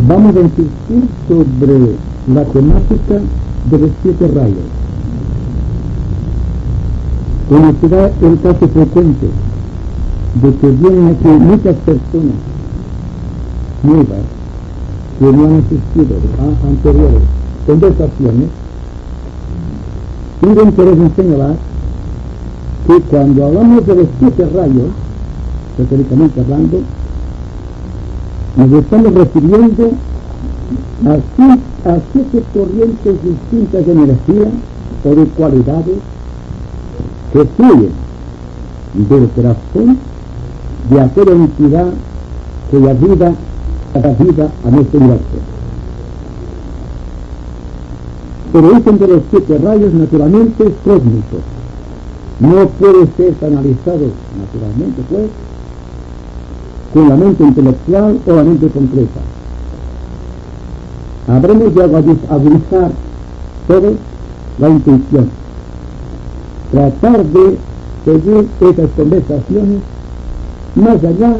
Vamos a insistir sobre la temática de los 7 rayos. Conocerá el caso frecuente de que vienen aquí muchas personas nuevas que no han asistido a anteriores conversaciones, y de interés en señalar que cuando hablamos de los 7 rayos, esotéricamente hablando, nos estamos refiriendo a 7 corrientes distintas de energía o de cualidades que fluyen del corazón de aquella entidad cuya vida da vida a nuestro universo. Pero dicen de los 7 rayos naturalmente cósmicos. No puede ser analizado naturalmente, pues, con la mente intelectual o la mente concreta. Habremos de agudizar todos la intuición, tratar de seguir esas conversaciones más allá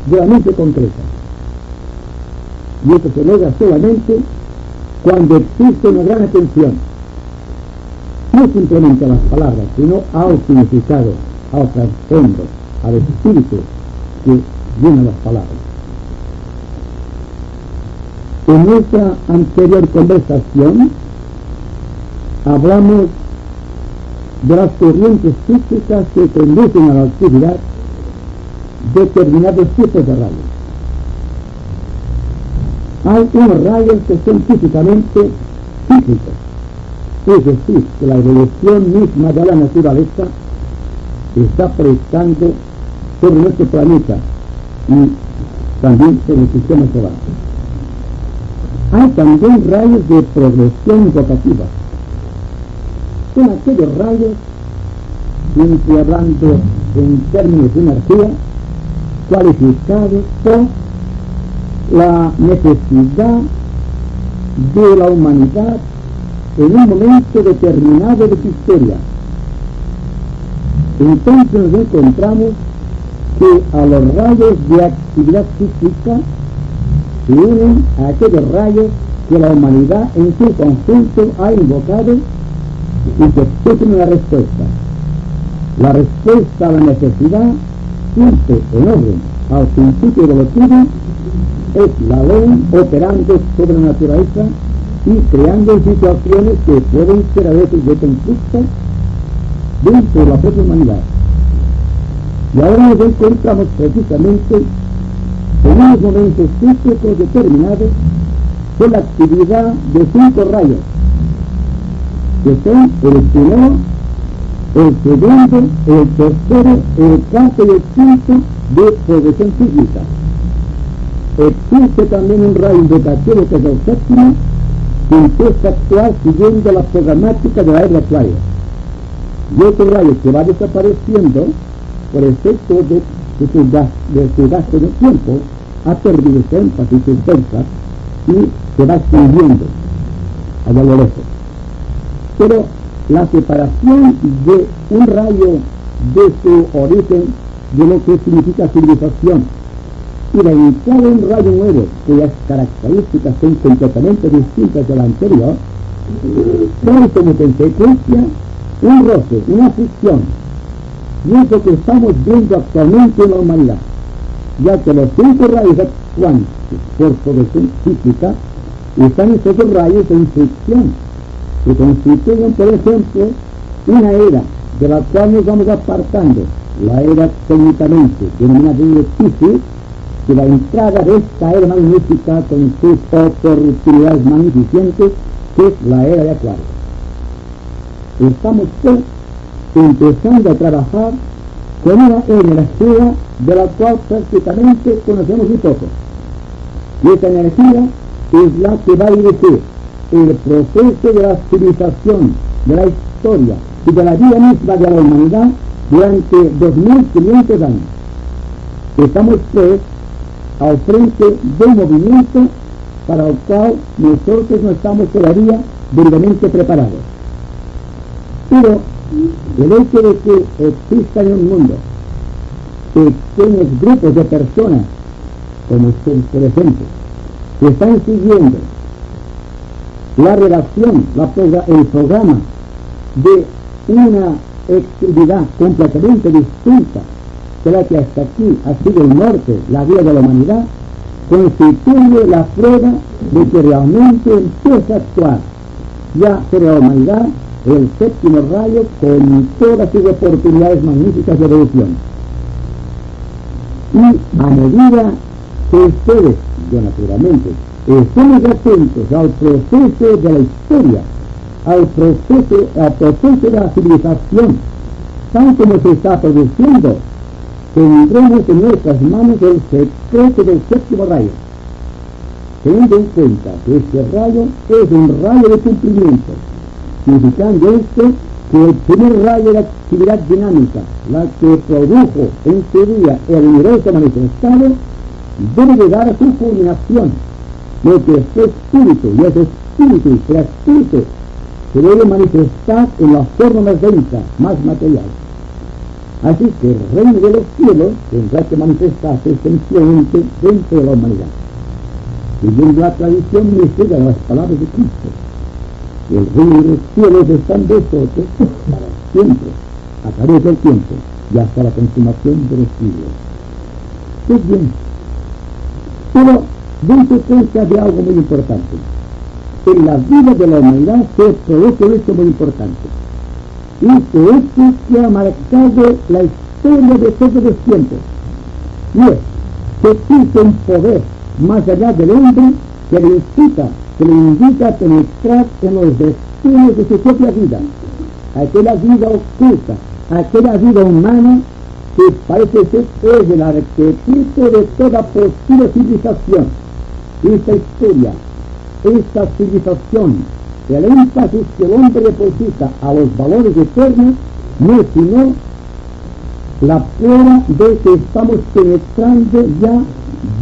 de la mente concreta. Y eso se logra solamente cuando existe una gran atención, no simplemente a las palabras, sino al significado, al trasfondo, al espíritu que llena las palabras. En nuestra anterior conversación hablamos de las corrientes físicas que conducen a la actividad determinados tipos de rayos. Hay unos rayos que son físicamente cíclicos, es decir, que la evolución misma de la naturaleza está prestando sobre nuestro planeta y también sobre el sistema solar. Hay también rayos de progresión invocativa. Son aquellos rayos, siempre hablando en términos de energía, cualificados por la necesidad de la humanidad en un momento determinado de su historia. Entonces nos encontramos que a los rayos de actividad cíclica se unen a aquellos rayos que la humanidad en su conjunto ha invocado y que expresan una respuesta. La respuesta a la necesidad, siempre en orden al principio evolutivo, es la ley operando sobre la naturaleza y creando situaciones que pueden ser a veces de conflicto dentro de la propia humanidad. Y ahora nos encontramos precisamente en unos momentos cíclicos determinados de la actividad de 5 rayos, que son el primero, el segundo, el tercero, el cuarto y el quinto de progresión cíclica. Existe también un rayo invocativo que es el séptimo, que empieza a actuar siguiendo la programática de la era acuaria. Y otro rayo que va desapareciendo por efecto de su gasto de tiempo, ha perdido su énfasis, su fuerza, y se va extinguiendo allá a lo lejos. Pero la separación de un rayo de su origen, de lo que significa civilización, y la entrada de un rayo nuevo cuyas características son completamente distintas de la anterior, trae como consecuencia un roce, una fricción, y es lo que estamos viendo actualmente en la humanidad, ya que los 5 rayos actuantes por progresión cíclica están estos rayos en fricción, que constituyen, por ejemplo, una era de la cual nos vamos apartando, la era técnicamente denominada de Piscis, que la entrada de esta era magnífica con sus oportunidades magnificentes, que es la era de Acuario. Estamos pues empezando a trabajar con una energía de la cual prácticamente conocemos muy poco. Y esa energía es la que va a dirigir el proceso de la civilización, de la historia y de la vida misma de la humanidad durante 2500 años. Estamos pues al frente de un movimiento para el cual nosotros no estamos todavía debidamente preparados. Pero El hecho de que exista en un mundo pequeños grupos de personas, como ustedes, por ejemplo, que están siguiendo la redacción, el programa de una actividad completamente distinta de la que hasta aquí ha sido el norte, la vida de la humanidad, constituye la prueba de que realmente empieza a actuar ya sobre la humanidad el séptimo rayo con todas sus oportunidades magníficas de evolución. Y a medida que ustedes, yo naturalmente, estemos atentos al proceso de la historia, al proceso de la civilización, tal como se está produciendo, tendremos en nuestras manos el secreto del séptimo rayo, teniendo en cuenta que este rayo es un rayo de cumplimiento, significando esto que el primer rayo de actividad dinámica, la que produjo en su día el universo manifestado, debe llegar a su culminación, lo que es espíritu, y ese espíritu se debe manifestar en la forma más densa, más material. Así que el reino de los cielos tendrá que manifestarse extensivamente dentro de la humanidad, siguiendo la tradición mística de las palabras de Cristo. El reino de los cielos está en vosotros para siempre, a través del tiempo y hasta la consumación de los siglos. Pues bien, pero dense cuenta de algo muy importante. En la vida de la humanidad se produce esto muy importante, y que esto que ha marcado la historia de todos los tiempos, y es que existe un poder más allá del hombre que le invita a penetrar en los destinos de su propia vida, aquella vida oculta, aquella vida humana que parece ser es el arquetipo de toda posible civilización. Esta historia, esta civilización, el énfasis que el hombre deposita a los valores eternos, no es sino la prueba de que estamos penetrando ya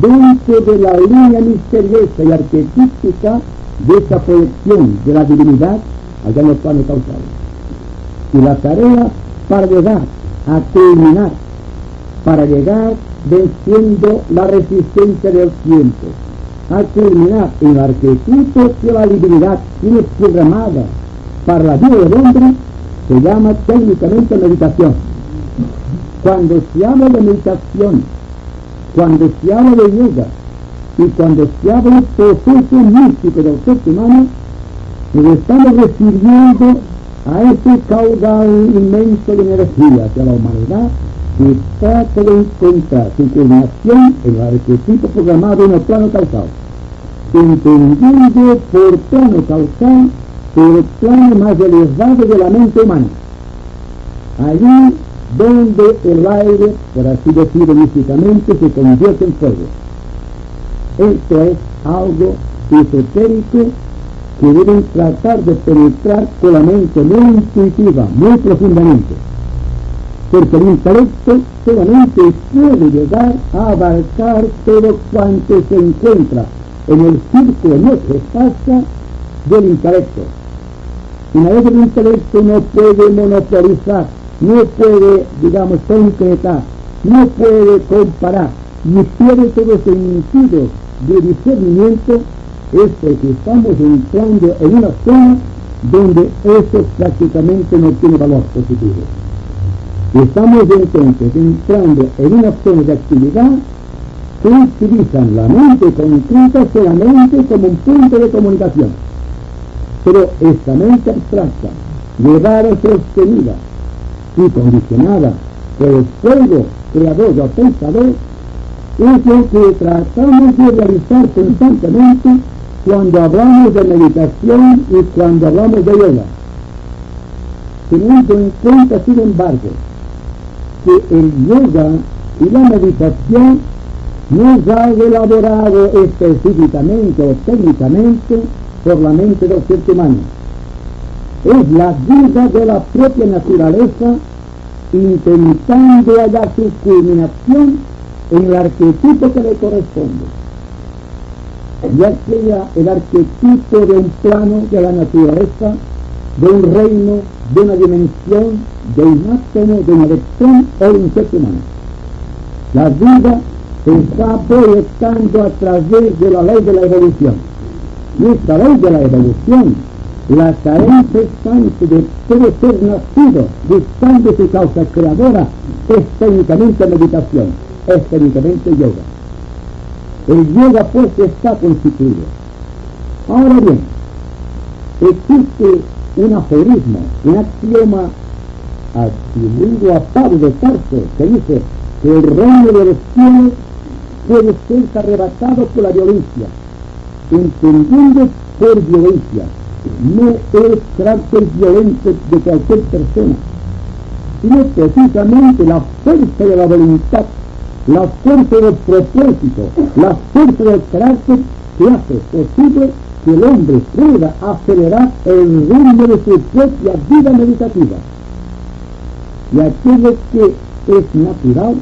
dentro de la línea misteriosa y arquetípica de esta proyección de la divinidad allá en los planos causales. Y la tarea para llegar a culminar, para llegar venciendo la resistencia del tiempo, a culminar en el arquetipo que la divinidad tiene programada para la vida del hombre, se llama técnicamente meditación. Cuando se habla de meditación, cuando se habla de yoga y cuando se habla del proceso místico del ser humano, nos estamos refiriendo a ese caudal inmenso de energía hacia la humanidad que trata de encontrar su culminación en el arquetipo programado en el plano causal, entendiendo por plano causal el plano más elevado de la mente humana, allí donde el aire, por así decirlo místicamente, se convierte en fuego. Esto es algo esotérico que deben tratar de penetrar con la mente muy intuitiva, muy profundamente, porque el intelecto solamente puede llegar a abarcar todo cuanto se encuentra en el círculo no trespaso del intelecto. Una vez el intelecto no puede monopolizar, no puede, digamos, concretar, no puede comparar, ni pierde todo sentido de discernimiento, es porque estamos entrando en una zona donde eso prácticamente no tiene valor positivo. Estamos entonces entrando en una zona de actividad que utilizan la mente concreta solamente como un punto de comunicación. Pero esta mente abstracta, llevada, sostenida y condicionada por el fuego creador del pensador, es lo que tratamos de realizar constantemente cuando hablamos de meditación y cuando hablamos de yoga, teniendo en cuenta, sin embargo, que el yoga y la meditación no es algo elaborado específicamente o técnicamente por la mente del ser humano. Es la vida de la propia naturaleza intentando hallar su culminación en el arquetipo que le corresponde, ya sea el arquetipo de un plano de la naturaleza, de un reino, de una dimensión, de un átomo, de un electrón o de un ser humano. La vida se está proyectando a través de la ley de la evolución. Y esta ley de la evolución, la carencia constante de todo ser nacido buscando su causa creadora, es técnicamente meditación, es técnicamente yoga. El yoga pues está constituido. Ahora bien, existe un aforismo, un axioma atribuido a Pablo de Tarso, que dice que el reino de los cielos puede ser arrebatado por la violencia, entendiendo por violencia no el carácter violento de cualquier persona, sino precisamente la fuerza de la voluntad, la fuerza del propósito, la fuerza del carácter que hace posible que el hombre pueda acelerar el ritmo de su propia vida meditativa. Y aquello que es natural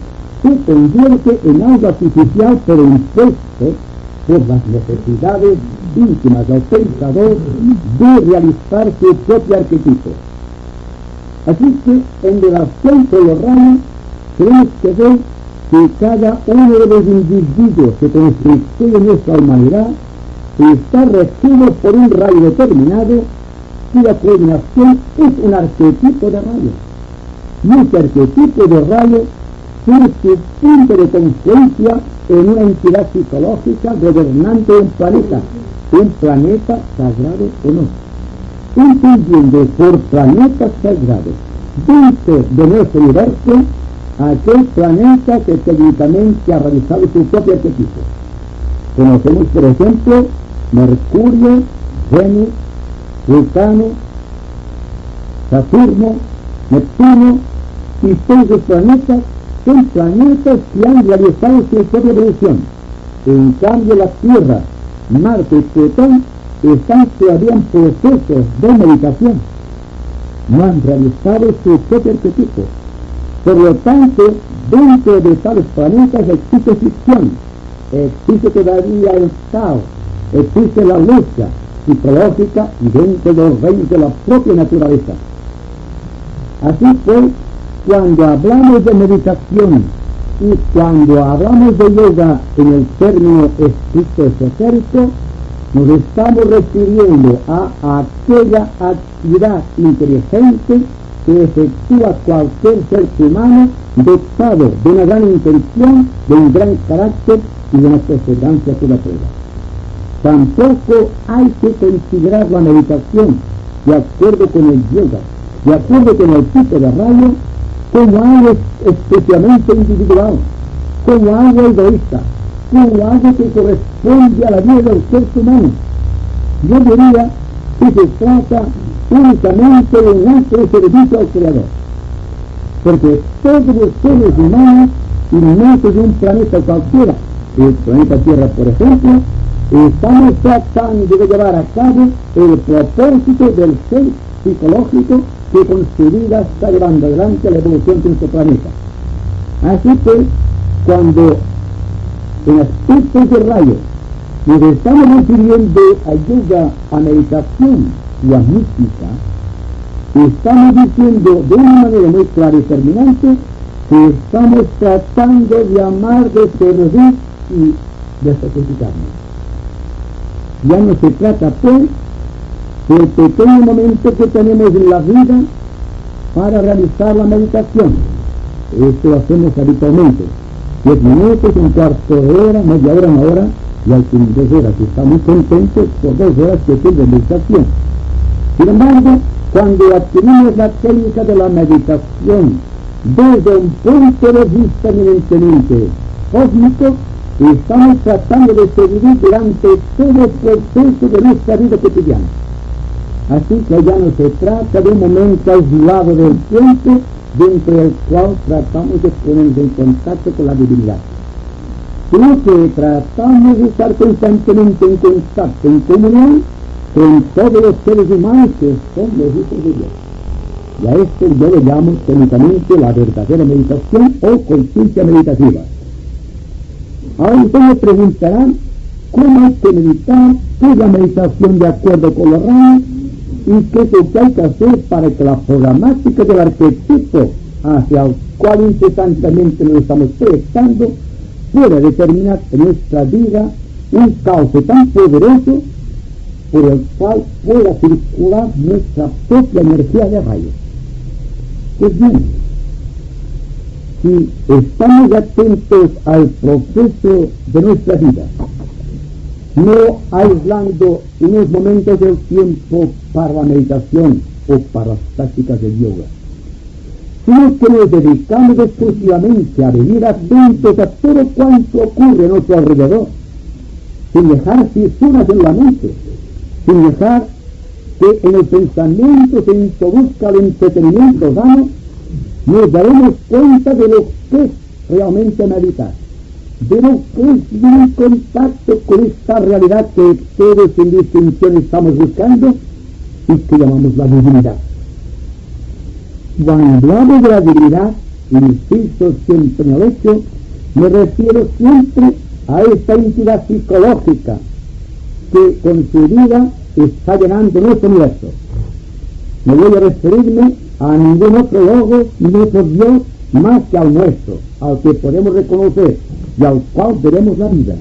se convierte en algo artificial, pero impuesto por las necesidades íntimas del pensador de realizar su propio arquetipo. Así que en relación con los rayos tenemos que ver que cada uno de los individuos que constituyen nuestra humanidad está regido por un rayo determinado cuya coordinación es un arquetipo de rayo. Y ese arquetipo de rayo tiene su punto de confluencia en una entidad psicológica gobernante de un planeta sagrado o no. Entendiendo por planeta sagrado dentro de nuestro universo aquel planeta que técnicamente ha realizado su propio arquetipo. Conocemos, por ejemplo, Mercurio, Venus, Urano, Saturno, Neptuno y todos los planetas son planetas que han realizado su propia evolución. En cambio, la Tierra, Marte y Plutón están todavía en procesos de meditación. No han realizado su propio arquetipo. Por lo tanto, dentro de tales planetas existe ficción, existe todavía el caos, existe la lucha psicológica y dentro de los reinos de la propia naturaleza. Así pues, cuando hablamos de meditación y cuando hablamos de yoga en el término estricto esotérico, nos estamos refiriendo a aquella actividad inteligente que efectúa cualquier ser humano dotado de una gran intención, de un gran carácter y de una perseverancia que la prueba. Tampoco hay que considerar la meditación, de acuerdo con el yoga, de acuerdo con el tipo de rayo, como algo especialmente individual, como algo egoísta, como algo que corresponde a la vida del ser humano. Yo diría que se trata únicamente de un acto de servicio al Creador, porque todos los seres humanos, inmensos de un planeta cualquiera, el planeta Tierra por ejemplo, estamos tratando de llevar a cabo el propósito del ser psicológico que con su vida está llevando adelante la evolución de nuestro planeta. Así que, cuando en aspectos de rayos nos estamos refiriendo a yoga, a meditación y a mística, estamos diciendo de una manera muy clara y determinante que estamos tratando de amar, de servir y de sacrificarnos. Ya no se trata pues del pequeño momento que tenemos en la vida para realizar la meditación. Esto lo hacemos habitualmente. 10 minutos, un cuarto de hora, media hora, una hora, y al fin 2 horas. Estamos contentos por 2 horas que son de meditación. Sin embargo, cuando adquirimos la técnica de la meditación desde un punto de vista eminentemente cósmico, estamos tratando de seguir durante todo el proceso de nuestra vida cotidiana. Así que ya no se trata de un momento aislado del tiempo dentro del cual tratamos de ponernos en contacto con la divinidad, sino que tratamos de estar constantemente en contacto, en comunión con todos los seres humanos que son los hijos de Dios. Y a esto yo le llamo técnicamente la verdadera meditación o conciencia meditativa. Ahora ustedes preguntarán, ¿cómo hay que meditar? ¿Qué es la meditación de acuerdo con los rayos? y qué es lo que hay que hacer para que la programática del arquetipo hacia el cual incesantemente nos estamos proyectando pueda determinar en nuestra vida un cauce tan poderoso por el cual pueda circular nuestra propia energía de rayos. Pues bien, si estamos atentos al proceso de nuestra vida, no aislando unos momentos del tiempo para la meditación o para las prácticas de yoga, sino que nos dedicamos exclusivamente a vivir atentos a todo cuanto ocurre a nuestro alrededor, sin dejar fisuras en la mente, sin dejar que en el pensamiento se introduzca el entretenimiento vano, nos daremos cuenta de lo que es realmente meditar, de lo que es vivir en contacto con esta realidad que todos sin distinción estamos buscando y que llamamos la divinidad. Cuando hablo de la divinidad, insisto siempre en el hecho, me refiero siempre a esta entidad psicológica que con su vida está llenando nuestro universo. No voy a referirme a ningún otro logo ni otro Dios más que al nuestro, al que podemos reconocer y al cual veremos la vida,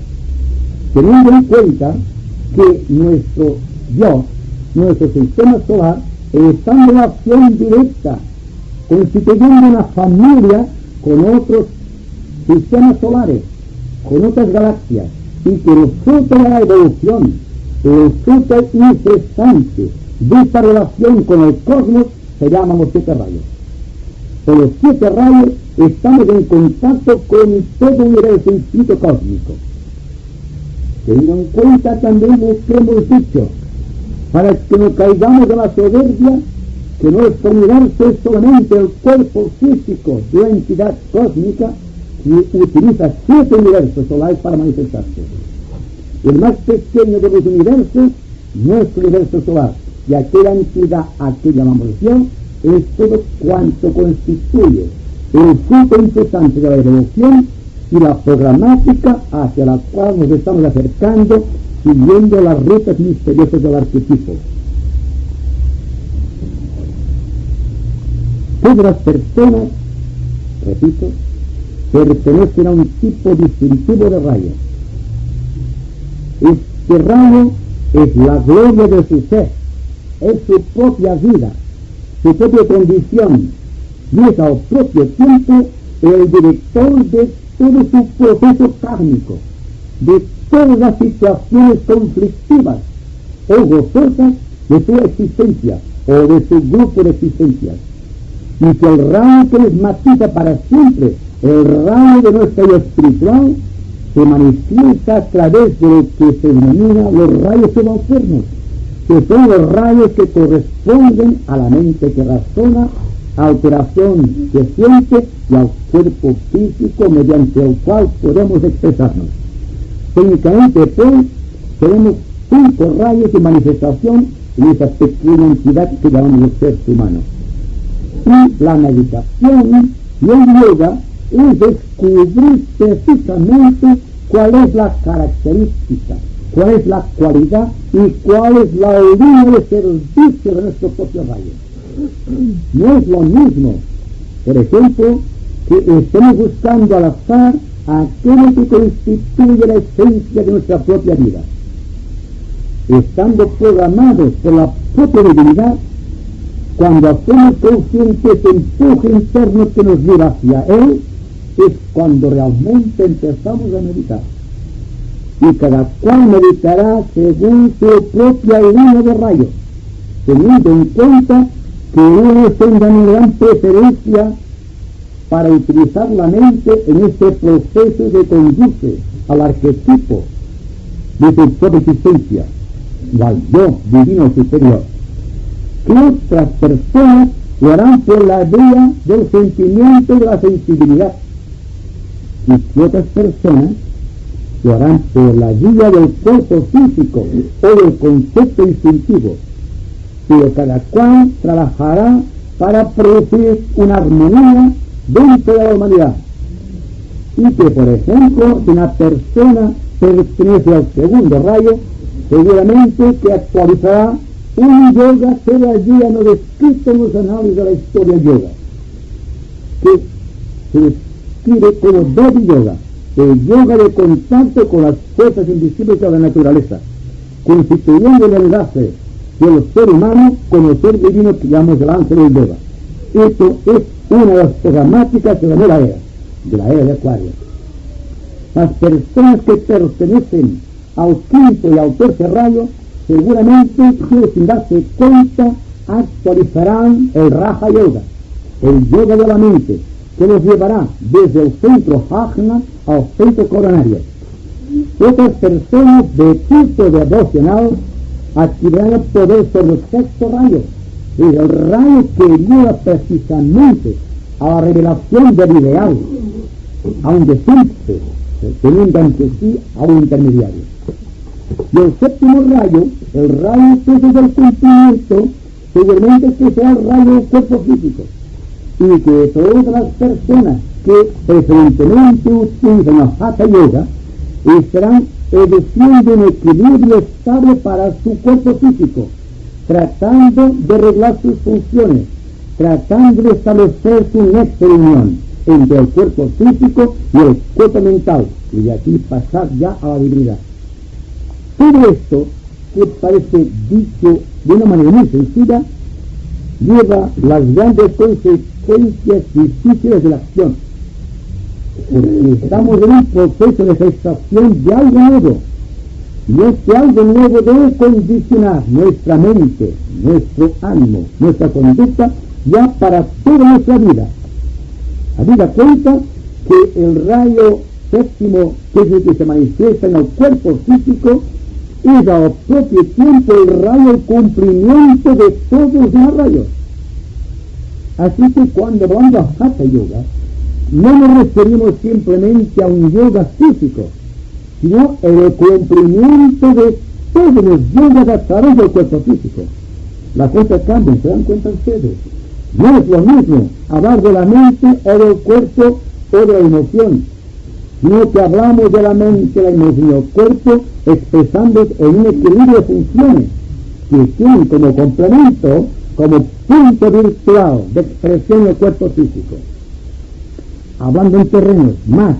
teniendo en cuenta que nuestro Dios, nuestro sistema solar, está en relación directa, constituyendo una familia con otros sistemas solares, con otras galaxias, y que el fruto de la evolución, el fruto incesante de esta relación con el cosmos, se llaman los 7 rayos. Por los 7 rayos estamos en contacto con todo el universo infinito cósmico. Teniendo en cuenta también lo que hemos dicho, para que no caigamos en la soberbia, que nuestro universo es solamente el cuerpo físico de una entidad cósmica que utiliza 7 universos solares para manifestarse. El más pequeño de los universos, nuestro universo solar, y aquella entidad a que llamamos Dios, es todo cuanto constituye el fruto incesante de la evolución y la programática hacia la cual nos estamos acercando siguiendo las rutas misteriosas del arquetipo. Todas las personas, repito, pertenecen a un tipo distintivo de rayo. Este rayo es la gloria de su ser, es su propia vida, su propia condición, y es al propio tiempo el director de todo su proceso kármico, de todas las situaciones conflictivas o gozosas de su existencia o de su grupo de existencias. Y que el rayo que les matiza para siempre, el rayo de nuestra vida espiritual, se manifiesta a través de lo que se denomina los rayos subalternos, que son los rayos que corresponden a la mente que razona, alteración que siente y al cuerpo físico mediante el cual podemos expresarnos. Técnicamente, pues, tenemos 5 rayos de manifestación en esa pequeña entidad que llamamos el ser humano. Y la meditación y el yoga es descubrir precisamente cuál es la característica, cuál es la cualidad y cuál es la línea de servicio de nuestro propio rayo. No es lo mismo, por ejemplo, que estemos buscando al azar aquello que constituye la esencia de nuestra propia vida. Estando programados por la propia divinidad, cuando hacemos consciente ese empuje interno que nos lleva hacia Él, es cuando realmente empezamos a meditar. Y cada cual meditará según su propia línea de rayos, teniendo en cuenta que unos tengan una gran preferencia para utilizar la mente en este proceso que conduce al arquetipo de su propia existencia, o al yo divino superior, que otras personas lo harán por la vía del sentimiento y de la sensibilidad, y que otras personas lo harán por la vía del cuerpo físico o del concepto instintivo, pero cada cual trabajará para producir una armonía dentro de la humanidad. Y que, por ejemplo, si una persona pertenece al segundo rayo, seguramente que actualizará un yoga todavía no descrito en los anales de la historia yoga, que se describe como Devi Yoga, el yoga de contacto con las fuerzas invisibles de la naturaleza, constituyendo el enlace del ser humano con el ser divino que llamamos el ángel del Deva. Esto es una de las programáticas de la nueva era, de la era de Acuario. Las personas que pertenecen al quinto y al tercer rayo, seguramente, sin darse cuenta, actualizarán el Raja Yoga, el yoga de la mente, que los llevará desde el centro Ajna al centro coronario. Otras personas de tipo devocional activarán el poder sobre el sexto rayo, es el rayo que lleva precisamente a la revelación del ideal, aunque siempre teniendo ante sí a un intermediario. Y el séptimo rayo, el rayo que es del cumplimiento, seguramente que sea el rayo del cuerpo físico, y que todas las personas que preferentemente utilizan la Hatha Yoga estarán educiendo un equilibrio estable para su cuerpo físico, tratando de arreglar sus funciones, tratando de establecer su nexo de unión entre el cuerpo físico y el cuerpo mental, y de aquí pasar ya a la divinidad. Todo esto, que parece dicho de una manera muy sencilla, lleva las grandes consecuencias difíciles de la acción, porque estamos en un proceso de gestación de algo nuevo, y este algo nuevo debe condicionar nuestra mente, nuestro ánimo, nuestra conducta, ya para toda nuestra vida. Habida cuenta que el rayo séptimo, que es el que se manifiesta en el cuerpo físico, es al propio tiempo el rayo del cumplimiento de todos los demás rayos. Así que cuando hablamos de Hatha Yoga, no nos referimos simplemente a un yoga físico, sino el cumplimiento de todos los yogas a través del cuerpo físico. Las cosas cambian, ¿se dan cuenta ustedes? No es lo mismo hablar de la mente o del cuerpo o de la emoción, sino que hablamos de la mente, la emoción y el cuerpo expresando en un equilibrio de funciones que tienen como complemento, como punto virtual de expresión del cuerpo físico. Hablando en terrenos más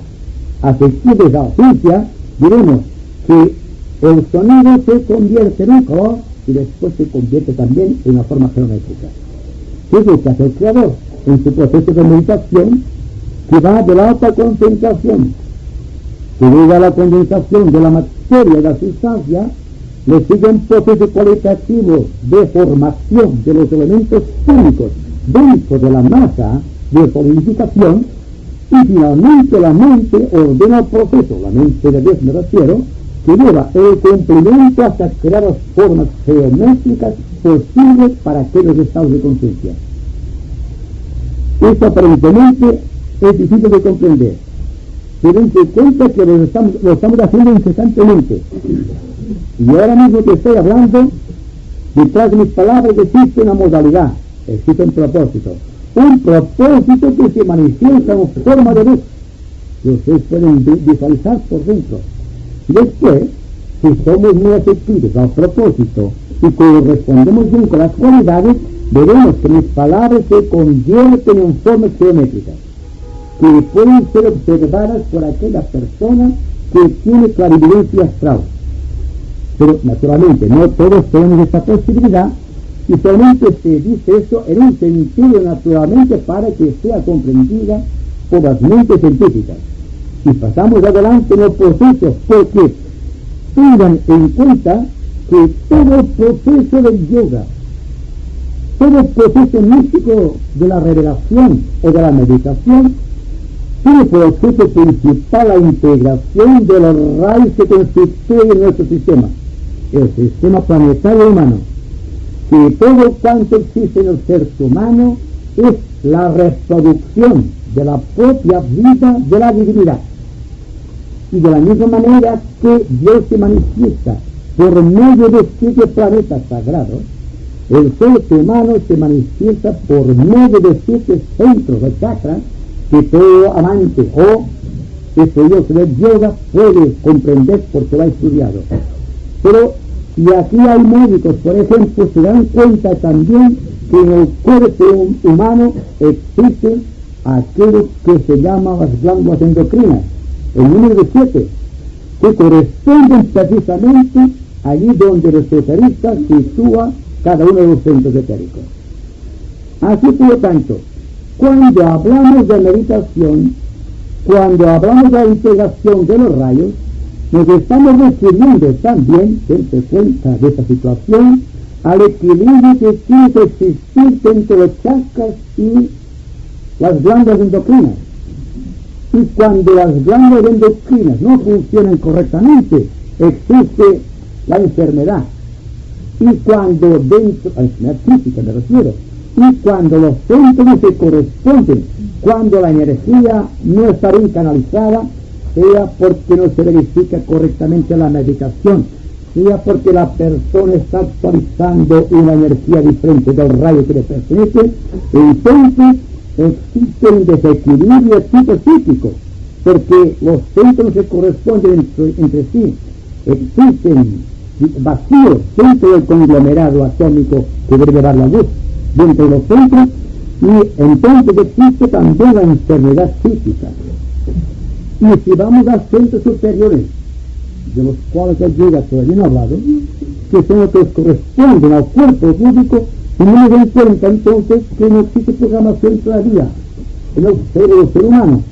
afectivos a la ciencia, diremos que el sonido se convierte en un color y después se convierte también en una forma geométrica. ¿Qué es lo que hace el creador en su proceso de meditación, que va de la alta concentración, que llega a la condensación de la materia y la sustancia? Le sigue un proceso cualitativo de formación de los elementos químicos dentro de la masa de solidificación, y finalmente la mente ordena el proceso, la mente de Dios me refiero, que lleva el cumplimiento hasta crear las formas geométricas posibles para aquellos estados de conciencia. Esto aparentemente es difícil de comprender, pero en cuenta que lo estamos haciendo incesantemente. Y ahora mismo que estoy hablando, detrás de mis palabras existe una modalidad, existe un propósito que se manifiesta en forma de luz, que ustedes pueden visualizar por dentro. Y después, si somos muy efectivos al propósito y correspondemos bien con las cualidades, veremos que mis palabras se convierten en formas geométricas, que pueden ser observadas por aquella persona que tiene clarividencia astral. Pero naturalmente no todos tenemos esta posibilidad, y solamente se dice esto en un sentido naturalmente para que sea comprendida por las mentes científicas. Y pasamos adelante en el proceso, porque tengan en cuenta que todo el proceso del yoga, todo el proceso místico de la revelación o de la meditación, tiene por objeto principal la integración de los rayos que constituyen nuestro sistema, el sistema planetario humano, que todo cuanto existe en el ser humano es la reproducción de la propia vida de la divinidad. Y de la misma manera que Dios se manifiesta por medio de 7 planetas sagrados, el ser humano se manifiesta por medio de 7 centros de chakras que todo amante o estudioso del yoga puede comprender porque lo ha estudiado. Pero Y aquí hay médicos, por ejemplo, se dan cuenta también que en el cuerpo humano existen aquello que se llama las glándulas endocrinas, el número 7, que corresponden precisamente allí donde el esoterista sitúa cada uno de los centros etéricos. Así por lo tanto, cuando hablamos de meditación, cuando hablamos de la integración de los rayos, nos estamos refiriendo también, dense cuenta de esta situación, al equilibrio que tiene que existir entre los chakras y las glándulas endocrinas. Y cuando las glándulas endocrinas no funcionan correctamente, existe la enfermedad. Y cuando dentro, la enfermedad física me refiero, y cuando los centros no se corresponden, cuando la energía no está bien canalizada, sea porque no se verifica correctamente la meditación, sea porque la persona está actualizando una energía diferente del rayo que le pertenece, entonces existe un desequilibrio tipo psíquico, porque los centros no se corresponden entre sí, existen vacíos dentro del conglomerado atómico que debe dar la luz dentro de los centros, y entonces existe también la enfermedad física. Y si vamos a centros superiores, de los cuales el yoga todavía no ha hablado, que son los que corresponden al cuerpo público, tenemos en cuenta entonces que no existe programación todavía en el cerebro del ser humano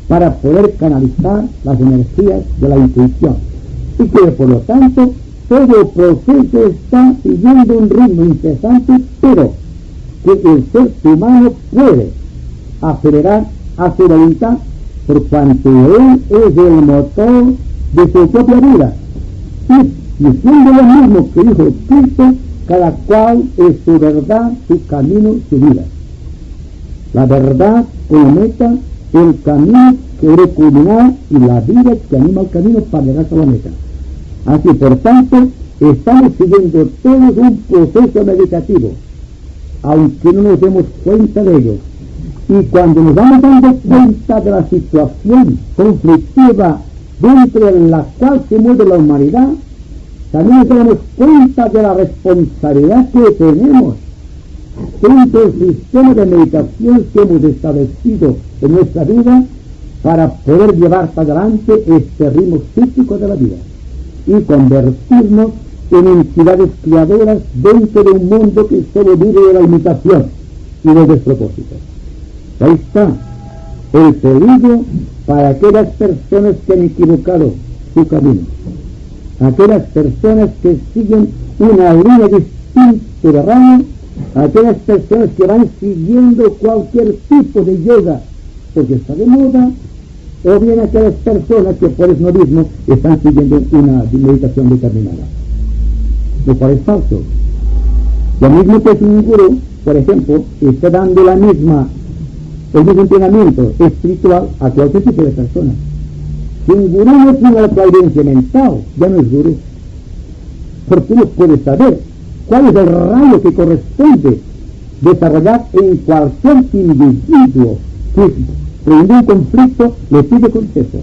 para poder canalizar las energías de la intuición, y que por lo tanto todo el proceso está siguiendo un ritmo incesante, pero que el ser humano puede acelerar a su voluntad por cuanto él es el motor de su propia vida, y diciendo lo mismo que dijo Cristo, cada cual es su verdad, su camino, su vida. La verdad como meta, el camino que debe culminar y la vida que anima el camino para llegar a la meta. Así por tanto, estamos siguiendo todos un proceso meditativo, aunque no nos demos cuenta de ello. Y cuando nos vamos dando cuenta de la situación conflictiva dentro de la cual se mueve la humanidad, también nos damos cuenta de la responsabilidad que tenemos dentro del sistema de meditación que hemos establecido en nuestra vida para poder llevar para adelante este ritmo psíquico de la vida y convertirnos en entidades creadoras dentro de un mundo que solo vive de la imitación y del despropósito. Ahí está el peligro para aquellas personas que han equivocado su camino, aquellas personas que siguen una línea distinta de rayo, aquellas personas que van siguiendo cualquier tipo de yoga porque está de moda, o bien aquellas personas que por el snobismo están siguiendo una meditación determinada, lo cual es falso. Lo mismo que si un gurú, por ejemplo, está dando el mismo entrenamiento espiritual a cualquier tipo de persona. Si un gurú no tiene la coherencia mental, ya no es gurú, porque no puede saber cuál es el rayo que corresponde desarrollar en cualquier individuo que frente a un conflicto le pide consejo.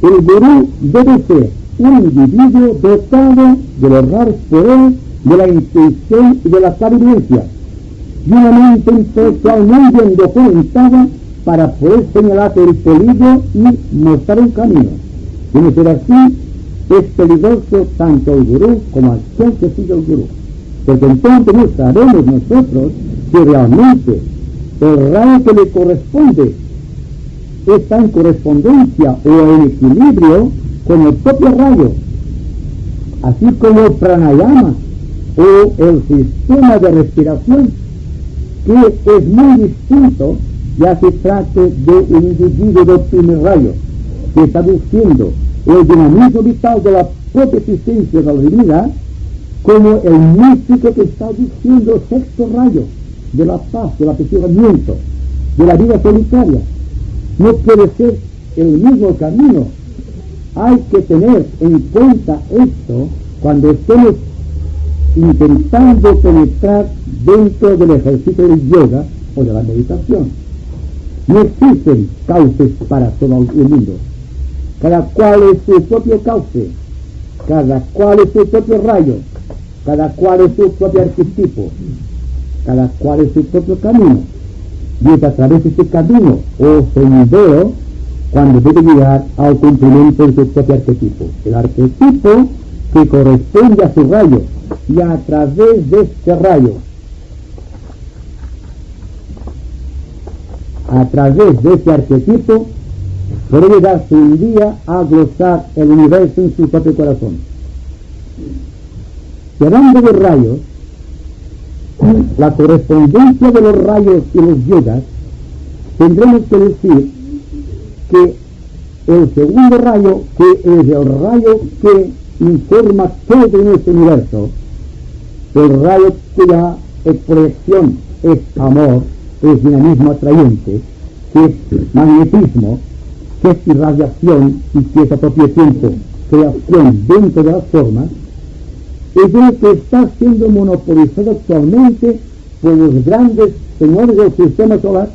El gurú debe ser un individuo dotado de los raros poderes de la intuición y de la sabiduría, y una mente intelectualmente bien documentada para poder señalar el peligro y mostrar un camino. De no ser así, es peligroso tanto el gurú como aquel que sigue el gurú, porque entonces no sabemos nosotros si realmente el rayo que le corresponde está en correspondencia o en equilibrio con el propio rayo, así como el pranayama o el sistema de respiración, que es muy distinto, ya se trata de un individuo del primer rayo que está buscando el dinamismo vital de la propia existencia de la divinidad, como el místico que está diciendo el sexto rayo de la paz, del apasionamiento, de la vida solitaria. No puede ser el mismo camino. Hay que tener en cuenta esto cuando estemos intentando penetrar dentro del ejercicio del yoga o de la meditación. No existen cauces para todo el mundo. Cada cual es su propio cauce. cada cual es su propio rayo, cada cual es su propio arquetipo, cada cual es su propio camino, y es a través de ese camino o sendero cuando debe llegar al cumplimiento de su propio arquetipo, el arquetipo que corresponde a su rayo, y a través de este rayo, a través de ese arquetipo, puede llegarse un día a glosar el universo en su propio corazón. Y hablando de rayos, la correspondencia de los rayos y los yogas, tendremos que decir que el segundo rayo, que es el rayo que informa todo nuestro universo, el rayo cuya proyección es amor, es dinamismo atrayente, que es magnetismo, que es irradiación y que es a propio tiempo creación dentro de las formas, es el que está siendo monopolizado actualmente por los grandes señores del sistema solar,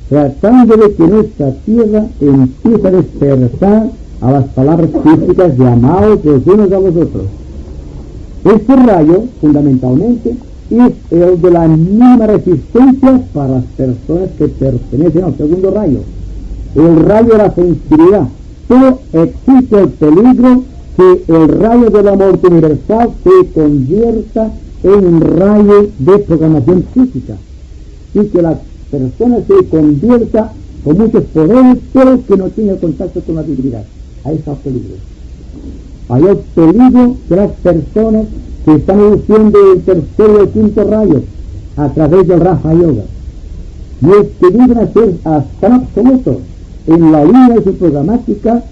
tratando de que nuestra Tierra empiece a despertar a las palabras físicas de amados los unos a los otros. Este rayo, fundamentalmente, es el de la mínima resistencia para las personas que pertenecen al segundo rayo, el rayo de la sensibilidad. Pero existe el peligro que el rayo del amor universal se convierta en un rayo de programación física y que la persona se convierta con muchos poderes, pero que no tiene contacto con la divinidad. Ahí está el peligro. Hay el peligro de las personas que están eludiendo el tercer y el quinto rayo a través del Raja Yoga. Y es que viven a ser tan absolutos en la línea de su programática,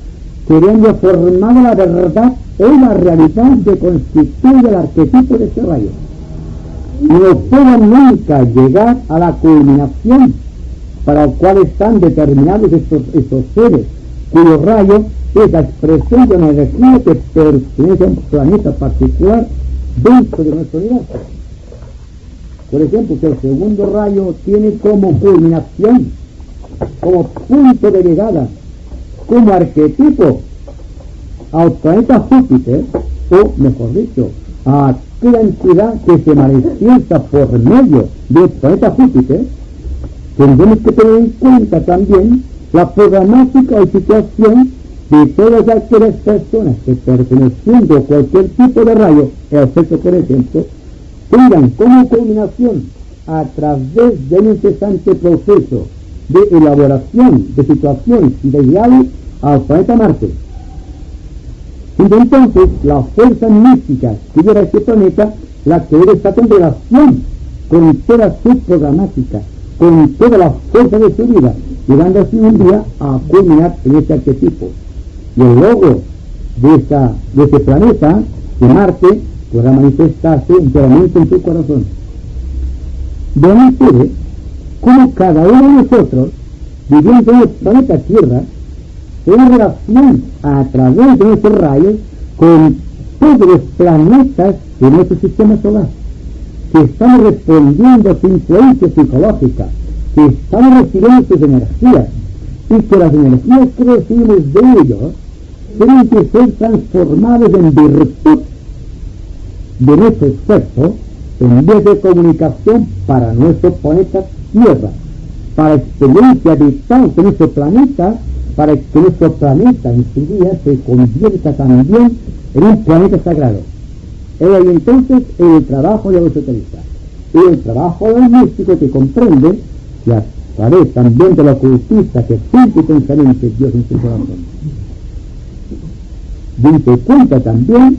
queriendo formar la verdad o la realidad de constituir el arquetipo de ese rayo. Y no pueden nunca llegar a la culminación para el cual están determinados estos seres, cuyo rayo es la expresión de una energía que pertenece a un planeta particular dentro de nuestro universo. Por ejemplo, que el segundo rayo tiene como culminación, como punto de llegada, como arquetipo al planeta Júpiter, o mejor dicho, a aquella entidad que se manifiesta por medio del planeta Júpiter. Tendremos que tener en cuenta también la programática y situación de todas aquellas personas que, perteneciendo a cualquier tipo de rayo, el sexo por ejemplo, tengan como culminación, a través de un incesante proceso de elaboración de situaciones y de ideales, al planeta Marte. Y entonces la fuerza mística que lleva a este planeta, la que debe estar en relación con toda su programática, con toda la fuerza de su vida, llegando así un día a culminar en este arquetipo. Y el logo de este planeta, de Marte, podrá manifestarse enteramente en su corazón. Vean ustedes cómo cada uno de nosotros, viviendo en el planeta Tierra, en relación a través de nuestros rayos con todos los planetas de nuestro sistema solar, que estamos respondiendo a su influencia psicológica, que estamos recibiendo sus energías, y que las energías que recibimos de ellos tienen que ser transformadas en virtud de nuestro esfuerzo en vez de comunicación para nuestro planeta Tierra, para experiencia vital de nuestro planeta, para que nuestro planeta en su día se convierta también en un planeta sagrado. Y entonces el trabajo de los esoteristas y el trabajo del místico, que comprende que a través también de la ocultista que siente intensamente Dios en su corazón. Dense cuenta también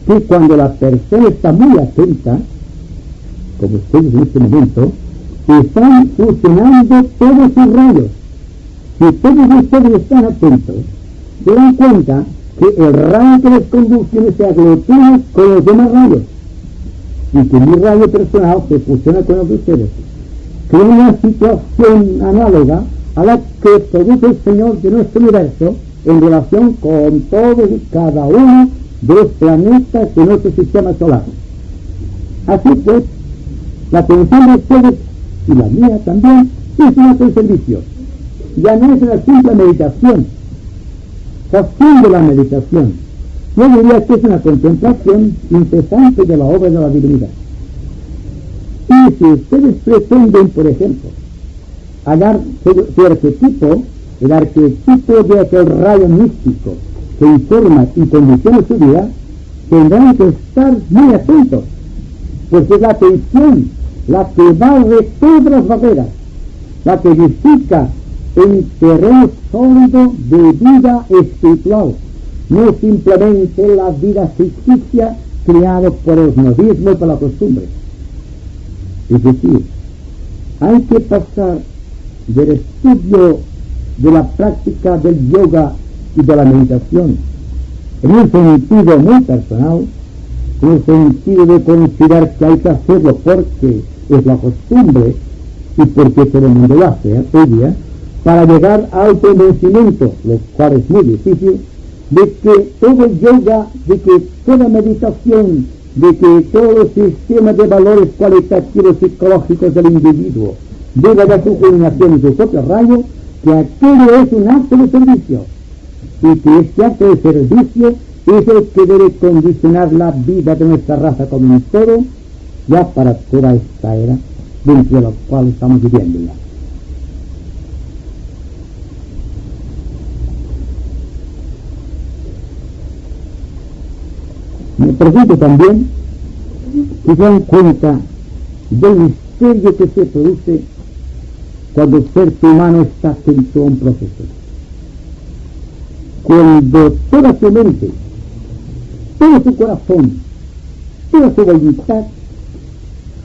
que cuando la persona está muy atenta, como ustedes en este momento, están fusionando todos sus rayos. Si todos ustedes están atentos, se dan cuenta que el rayo que les conduce se aglutina con los demás rayos, y que mi rayo personal se fusiona con los de ustedes. Crea una situación análoga a la que produce el Señor de nuestro universo en relación con todos y cada uno de los planetas de nuestro sistema solar. Así pues, la atención de ustedes y la mía también es un acto de servicio. Ya no es una simple meditación. Haciendo la meditación Yo diría que es una contemplación incesante de la obra de la divinidad. Y si ustedes pretenden, por ejemplo, hallar su arquetipo, el arquetipo de aquel rayo místico que informa y condiciona su vida, tendrán que estar muy atentos, porque es la atención la que barre todas las barreras, la que edifica en terreno sólido de vida espiritual, no simplemente la vida ficticia creada por el novismo y por la costumbre. Es decir, hay que pasar del estudio de la práctica del yoga y de la meditación en un sentido muy personal, en el sentido de considerar que hay que hacerlo porque es la costumbre y porque todo el mundo lo hace hoy día, para llegar al convencimiento, lo cual es muy difícil, de que todo yoga, de que toda meditación, de que todo el sistema de valores cualitativos psicológicos del individuo debe dar su culminación en su propio rayo, que aquello es un acto de servicio, y que este acto de servicio es el que debe condicionar la vida de nuestra raza como un todo, ya para toda esta era dentro de la cual estamos viviendo ya. Me pregunto también si se dan cuenta del misterio que se produce cuando el ser humano está atento a un proceso. Cuando toda su mente, todo su corazón, toda su voluntad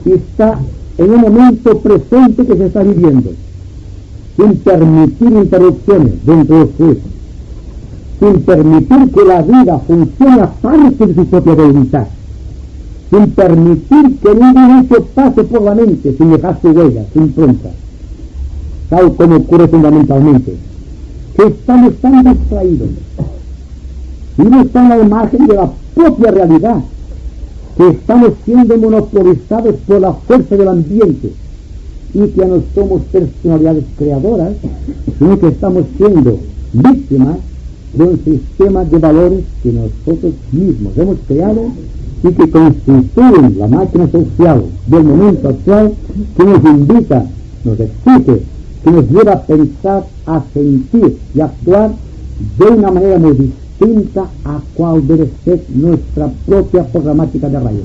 está en un momento presente que se está viviendo, sin permitir interrupciones dentro de su eso, sin permitir que la vida funcione aparte de su propia voluntad, sin permitir que ningún hecho pase por la mente sin dejar su huella, su impronta, tal como ocurre fundamentalmente, que estamos tan distraídos y no están a la imagen de la propia realidad, que estamos siendo monopolizados por la fuerza del ambiente y que ya no somos personalidades creadoras, sino que estamos siendo víctimas de un sistema de valores que nosotros mismos hemos creado y que constituyen la máquina social del momento actual, que nos invita, nos exige, que nos lleva a pensar, a sentir y a actuar de una manera muy distinta a cuál debe ser nuestra propia programática de rayos.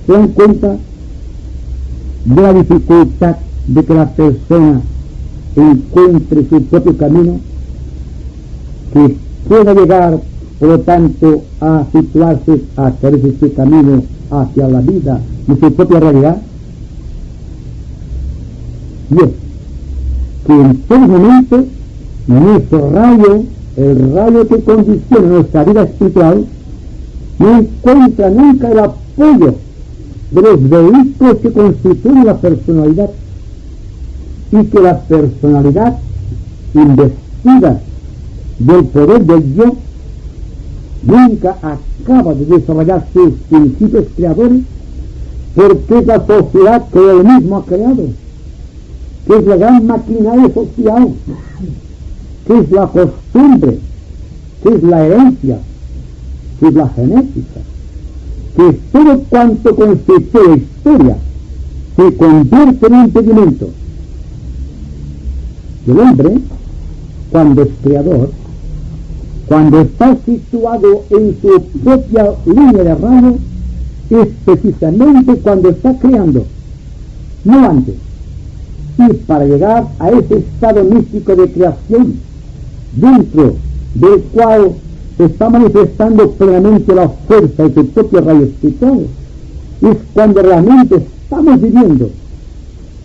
¿Se dan cuenta de la dificultad de que la persona encuentre su propio camino, que pueda llegar, por lo tanto, a situarse a través de este camino hacia la vida y su propia realidad? Y es que en todo momento nuestro rayo, el rayo que condiciona nuestra vida espiritual, no encuentra nunca el apoyo de los vehículos que constituyen la personalidad, y que la personalidad investida del poder del yo nunca acaba de desarrollar sus principios creadores, porque es la sociedad que él mismo ha creado, que es la gran maquinaria social, que es la costumbre, que es la herencia, que es la genética, que es todo cuanto constituye la historia, se convierte en un impedimento. El hombre, cuando es creador, cuando está situado en su propia línea de rayo, es precisamente cuando está creando, no antes. Y para llegar a ese estado místico de creación, dentro del cual se está manifestando plenamente la fuerza de su propio rayo espiritual, es cuando realmente estamos viviendo,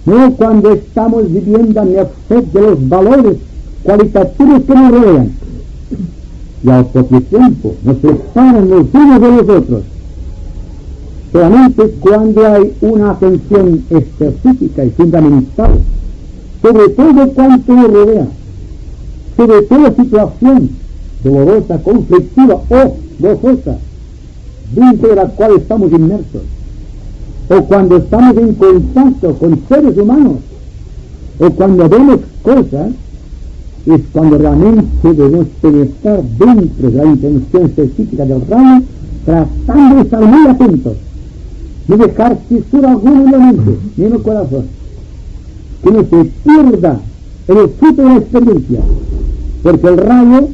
no cuando estamos viviendo a merced de los valores cualitativos que nos rodean, y al propio tiempo nos separan los unos de los otros. Solamente cuando hay una atención específica y fundamental sobre todo cuanto nos rodea, sobre toda situación dolorosa, conflictiva o gozosa, dentro de la cual estamos inmersos, o cuando estamos en contacto con seres humanos, o cuando vemos cosas es cuando realmente debemos penetrar dentro de la intención específica del rayo, tratando de estar muy atentos, no dejar fisura alguna en la mente, ni en el corazón, que no se pierda el fruto de la experiencia, porque el rayo,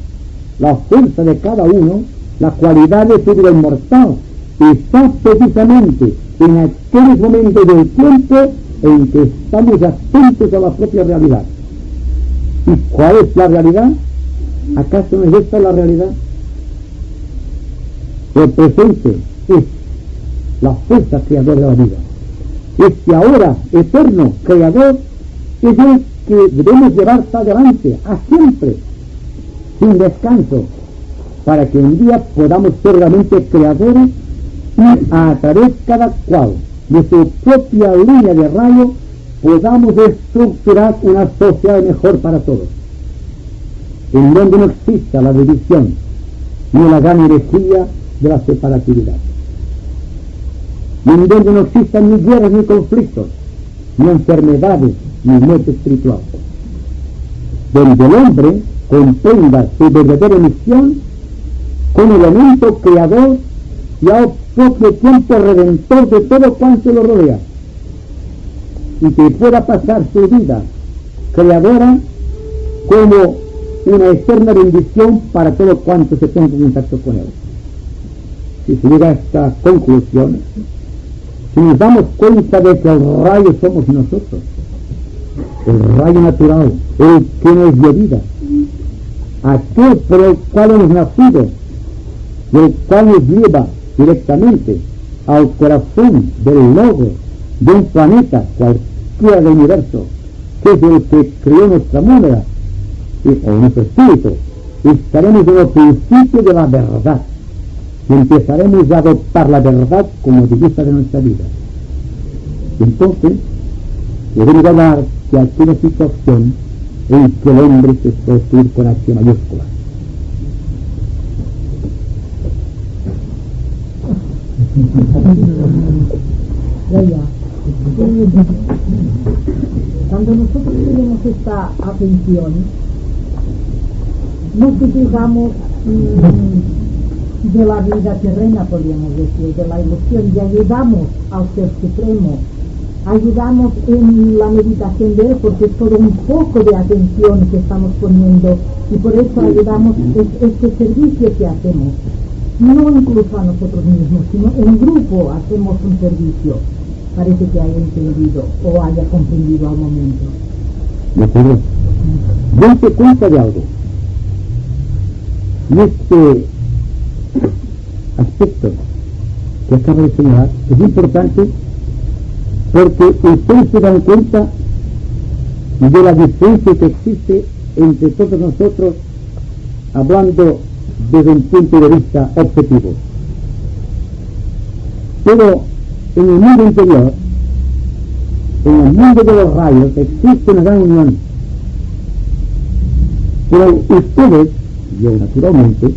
la fuerza de cada uno, la cualidad de su vida inmortal, está precisamente en aquellos momentos del tiempo en que estamos atentos a la propia realidad. ¿Y cuál es la realidad? ¿Acaso no es esta la realidad? El presente es la fuerza creadora de la vida. Este ahora eterno creador es el que debemos llevar hasta adelante, a siempre, sin descanso, para que un día podamos ser realmente creadores y a través cada cual de su propia línea de rayo podamos estructurar una sociedad mejor para todos, en donde no exista la división ni la gran herejía de la separatividad, y en donde no existan ni guerras ni conflictos, ni enfermedades ni muerte espiritual, donde el hombre comprenda su verdadera misión como elemento creador y al propio tiempo redentor de todo cuanto lo rodea, y que pueda pasar su vida creadora como una eterna bendición para todo cuanto se ponga en contacto con él. Si se llega a esta conclusión, si nos damos cuenta de que el rayo somos nosotros, el rayo natural, el que nos dio vida, aquel por el cual hemos nacido y el cual nos lleva directamente al corazón del logo de un planeta cualquiera del universo, que es el que creó nuestra moneda o nuestro espíritu, estaremos en el principio de la verdad y empezaremos a adoptar la verdad como divisa de nuestra vida. Y entonces debemos hablar de aquella situación en que el hombre se puede escribir con H mayúscula. Cuando nosotros tenemos esta atención, no que fijamos de la vida terrena, podríamos decir, de la ilusión, y ayudamos al Ser Supremo, ayudamos en la meditación de él, porque es todo un foco de atención que estamos poniendo, y por eso ayudamos este servicio que hacemos, no incluso a nosotros mismos, sino en grupo hacemos un servicio. Parece que haya entendido o haya comprendido al momento. ¿De acuerdo? Dense cuenta de algo. Y este aspecto que acaba de señalar es importante, porque ustedes se dan cuenta de la diferencia que existe entre todos nosotros, hablando desde un punto de vista objetivo. Pero en el mundo interior, en el mundo de los rayos, existe una gran unión. Pero ustedes, yo naturalmente,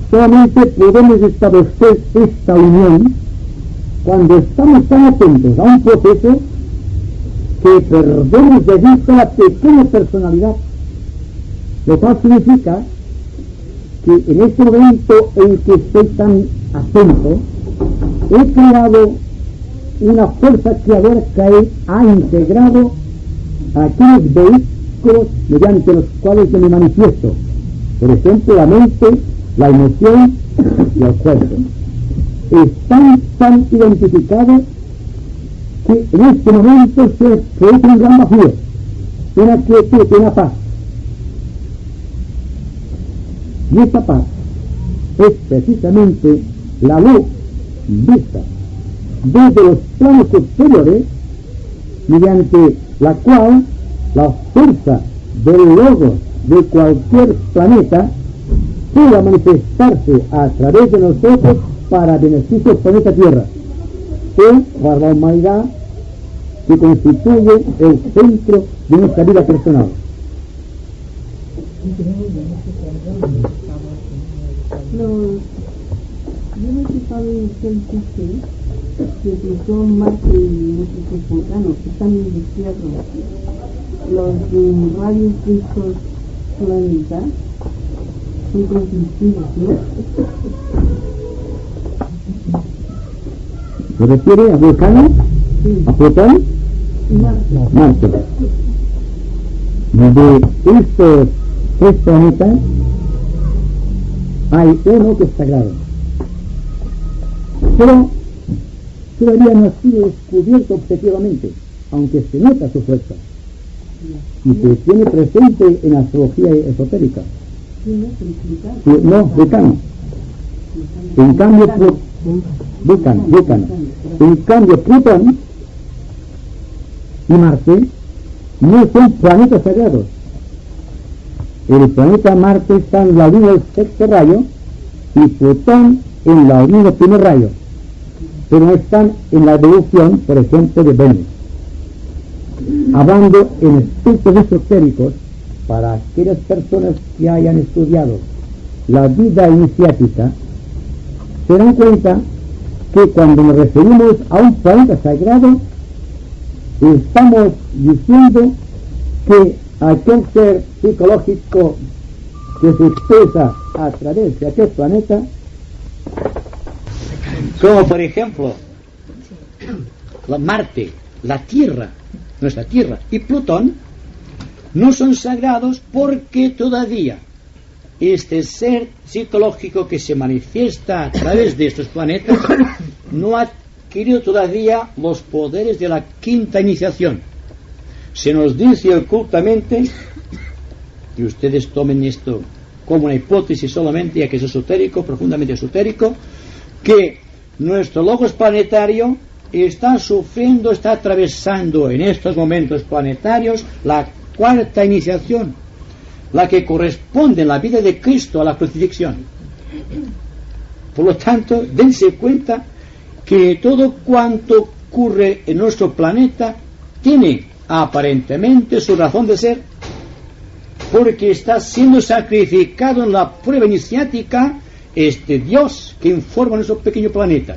solamente podemos establecer esta unión cuando estamos tan atentos a un proceso que perdemos de vista la pequeña personalidad, lo cual significa que en este momento en que estoy tan atento, he creado una fuerza creadora que ha integrado a aquellos vehículos mediante los cuales yo me manifiesto. Por ejemplo, la mente, la emoción y el cuerpo. Están tan identificados que en este momento se produce un gran vacío, una quietud, una paz. Y esta paz es precisamente la luz vista desde los planos superiores, mediante la cual la fuerza del logo de cualquier planeta pueda manifestarse a través de nosotros para beneficio del planeta Tierra o para la humanidad, que constituye el centro de nuestra vida personal. Yo me he fijado en el dice que son Marte y otros vulcanos que están en el infierno. Los rayos de estos planetas son conflictivos, ¿no? ¿Se refiere a Vulcano? Sí. ¿A Plutón? Marte. De estos 3 planetas hay uno que es sagrado, pero todavía no ha sido descubierto objetivamente, aunque se nota su fuerza y se tiene presente en astrología esotérica. No, Vulcano. En cambio, Vulcano. En cambio, Plutón y Marte no son planetas sagrados. El planeta Marte está en la línea del 6º rayo y Plutón en la línea del 1er rayo, pero no están en la evolución, por ejemplo, de Venus. Hablando en aspectos esotéricos, para aquellas personas que hayan estudiado la vida iniciática, se dan cuenta que cuando nos referimos a un planeta sagrado, estamos diciendo que aquel ser psicológico que se expresa a través de aquel planeta, como por ejemplo Marte, la Tierra, nuestra Tierra, y Plutón, no son sagrados porque todavía este ser psicológico que se manifiesta a través de estos planetas no ha adquirido todavía los poderes de la 5ª iniciación. Se nos dice ocultamente, y ustedes tomen esto como una hipótesis solamente, ya que es esotérico, profundamente esotérico, que nuestro logos planetario está sufriendo, está atravesando en estos momentos planetarios la 4ª iniciación, la que corresponde en la vida de Cristo a la crucifixión. Por lo tanto, dense cuenta que todo cuanto ocurre en nuestro planeta tiene aparentemente su razón de ser, porque está siendo sacrificado en la prueba iniciática este Dios que informa nuestro pequeño planeta.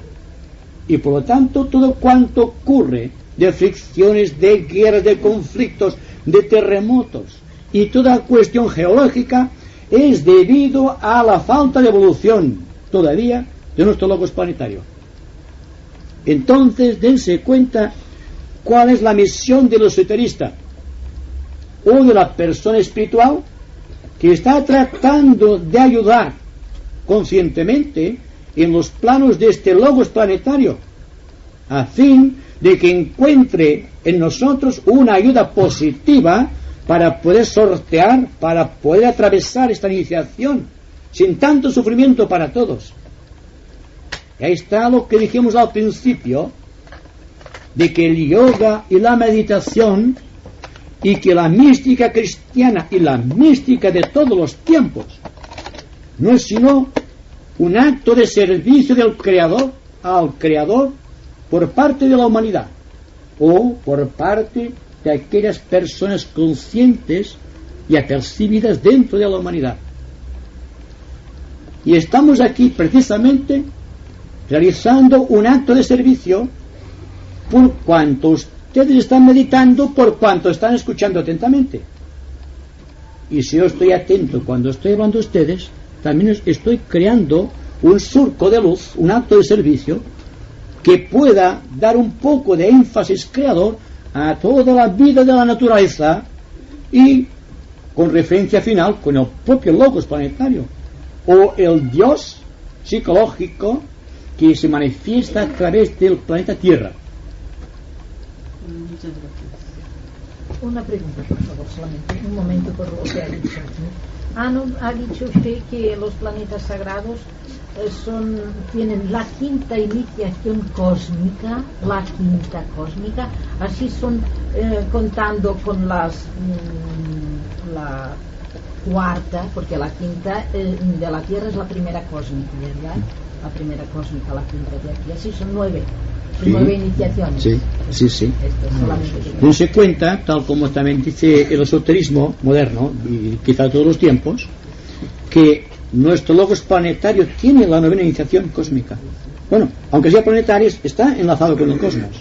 Y por lo tanto todo cuanto ocurre de fricciones, de guerras, de conflictos, de terremotos y toda cuestión geológica es debido a la falta de evolución todavía de nuestro logos planetario. Entonces dense cuenta cuál es la misión del esoterista o de la persona espiritual que está tratando de ayudar conscientemente en los planos de este logos planetario, a fin de que encuentre en nosotros una ayuda positiva para poder sortear, para poder atravesar esta iniciación sin tanto sufrimiento para todos. Y ahí está lo que dijimos al principio, de que el yoga y la meditación y que la mística cristiana y la mística de todos los tiempos no es sino un acto de servicio del Creador al Creador por parte de la humanidad o por parte de aquellas personas conscientes y apercibidas dentro de la humanidad. Y estamos aquí precisamente realizando un acto de servicio por cuanto ustedes están meditando, por cuanto están escuchando atentamente. Y si yo estoy atento cuando estoy hablando a ustedes, también estoy creando un surco de luz, un acto de servicio que pueda dar un poco de énfasis creador a toda la vida de la naturaleza y con referencia final con el propio logos planetario o el Dios psicológico que se manifiesta a través del planeta Tierra. Muchas gracias. Una pregunta, por favor, solamente un momento por lo que ha dicho. Ha dicho usted que los planetas sagrados tienen la 5ª iniciación cósmica, así son contando con la 4ª, porque la 5ª de la Tierra es la primera cósmica, ¿verdad? La primera cósmica, la 5ª de aquí, así son 9. Sí. 9 iniciaciones. Sí. Esto es solamente Dense cuenta, tal como también dice el esoterismo moderno, y quizá todos los tiempos, que nuestro logos planetario tiene la 9ª iniciación cósmica. Bueno, aunque sea planetario, está enlazado con el cosmos.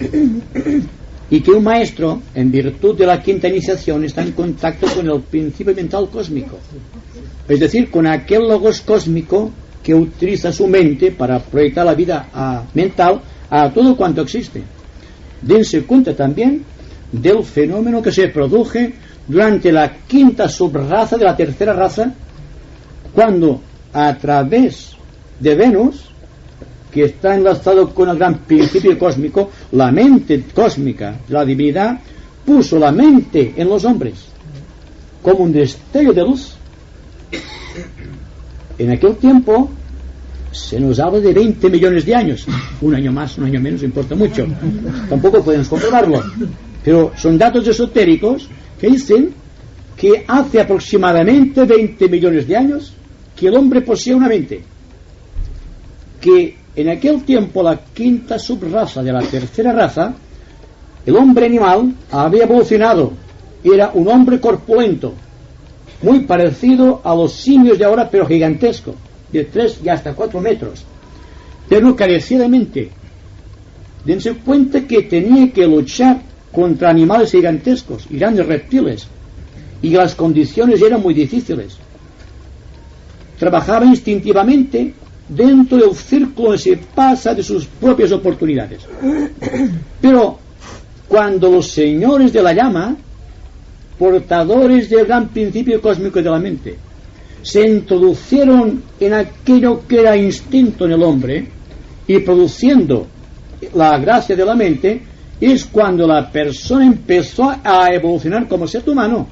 y que un maestro, en virtud de la quinta iniciación, está en contacto con el principio mental cósmico, es decir, con aquel logos cósmico que utiliza su mente para proyectar la vida mental a todo cuanto existe. Dense cuenta también del fenómeno que se produce durante la quinta subraza de la tercera raza, cuando a través de Venus, que está enlazado con el gran principio cósmico, la mente cósmica de la divinidad puso la mente en los hombres como un destello de luz. En aquel tiempo se nos habla de 20 millones de años, un año más, un año menos, no importa mucho, tampoco podemos comprobarlo, pero son datos esotéricos que dicen que hace aproximadamente 20 millones de años que el hombre posee una mente, que en aquel tiempo la quinta subraza de la tercera raza, el hombre animal, había evolucionado, era un hombre corpulento, muy parecido a los simios de ahora, pero gigantesco, de 3 y hasta 4 metros, pero carecía de mente. Dense cuenta que tenía que luchar contra animales gigantescos y grandes reptiles, y las condiciones eran muy difíciles. Trabajaba instintivamente dentro del círculo que se pasa de sus propias oportunidades. Pero cuando los señores de la llama, portadores del gran principio cósmico de la mente, se introducieron en aquello que era instinto en el hombre y produciendo la gracia de la mente, es cuando la persona empezó a evolucionar como ser humano.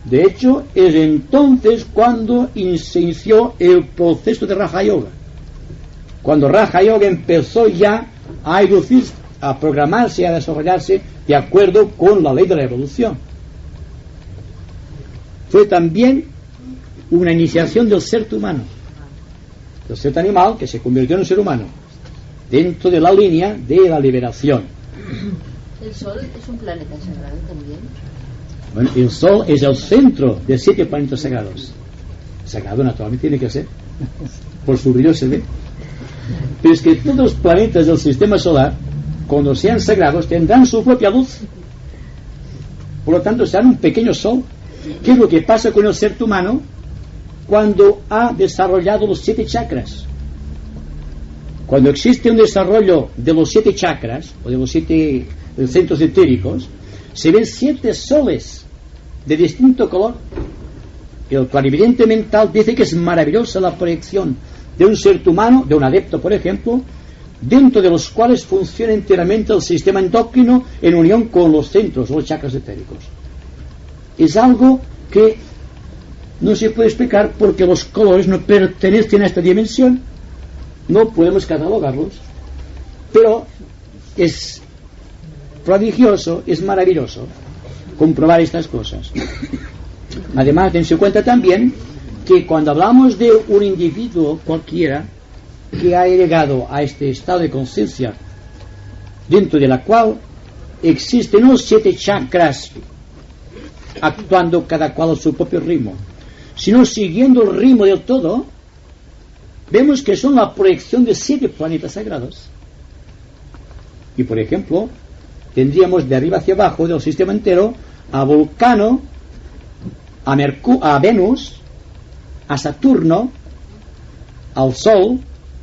De hecho, es entonces cuando se inició el proceso de Raja Yoga, cuando Raja Yoga empezó ya a educir, a programarse, a desarrollarse de acuerdo con la ley de la evolución. Fue también una iniciación del ser humano, del ser animal que se convirtió en un ser humano, dentro de la línea de la liberación. ¿El Sol es un planeta sagrado también? Bueno, el Sol es el centro de 7 planetas sagrados. Sagrado naturalmente tiene que ser, por su brillo se ve. Pero es que todos los planetas del sistema solar, cuando sean sagrados, tendrán su propia luz. Por lo tanto, serán un pequeño sol. ¿Qué es lo que pasa con el ser humano cuando ha desarrollado los 7 chakras? Cuando existe un desarrollo de los 7 chakras, o de los 7 centros etéricos, se ven 7 soles de distinto color. El clarividente mental dice que es maravillosa la proyección de un ser humano, de un adepto por ejemplo, dentro de los cuales funciona enteramente el sistema endocrino en unión con los centros, los chakras etéricos. Es algo que no se puede explicar porque los colores no pertenecen a esta dimensión, no podemos catalogarlos, pero es prodigioso, es maravilloso comprobar estas cosas. Además, dense cuenta también que cuando hablamos de un individuo cualquiera que ha llegado a este estado de conciencia, dentro de la cual existen los 7 chakras actuando cada cual a su propio ritmo, sino siguiendo el ritmo del todo, vemos que son la proyección de 7 planetas sagrados. Y por ejemplo, tendríamos de arriba hacia abajo del sistema entero a Vulcano, a Venus, a Saturno, al Sol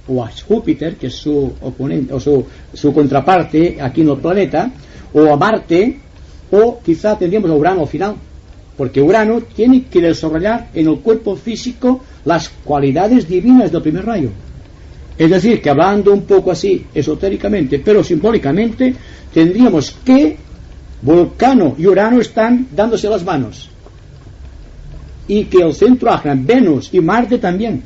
o a Júpiter, que es su oponente o su contraparte aquí en el planeta, o a Marte, o quizá tendríamos a Urano al final, porque Urano tiene que desarrollar en el cuerpo físico las cualidades divinas del primer rayo. Es decir, que hablando un poco así esotéricamente, pero simbólicamente, tendríamos que Vulcano y Urano están dándose las manos, y que el centro Ajna, Venus y Marte también,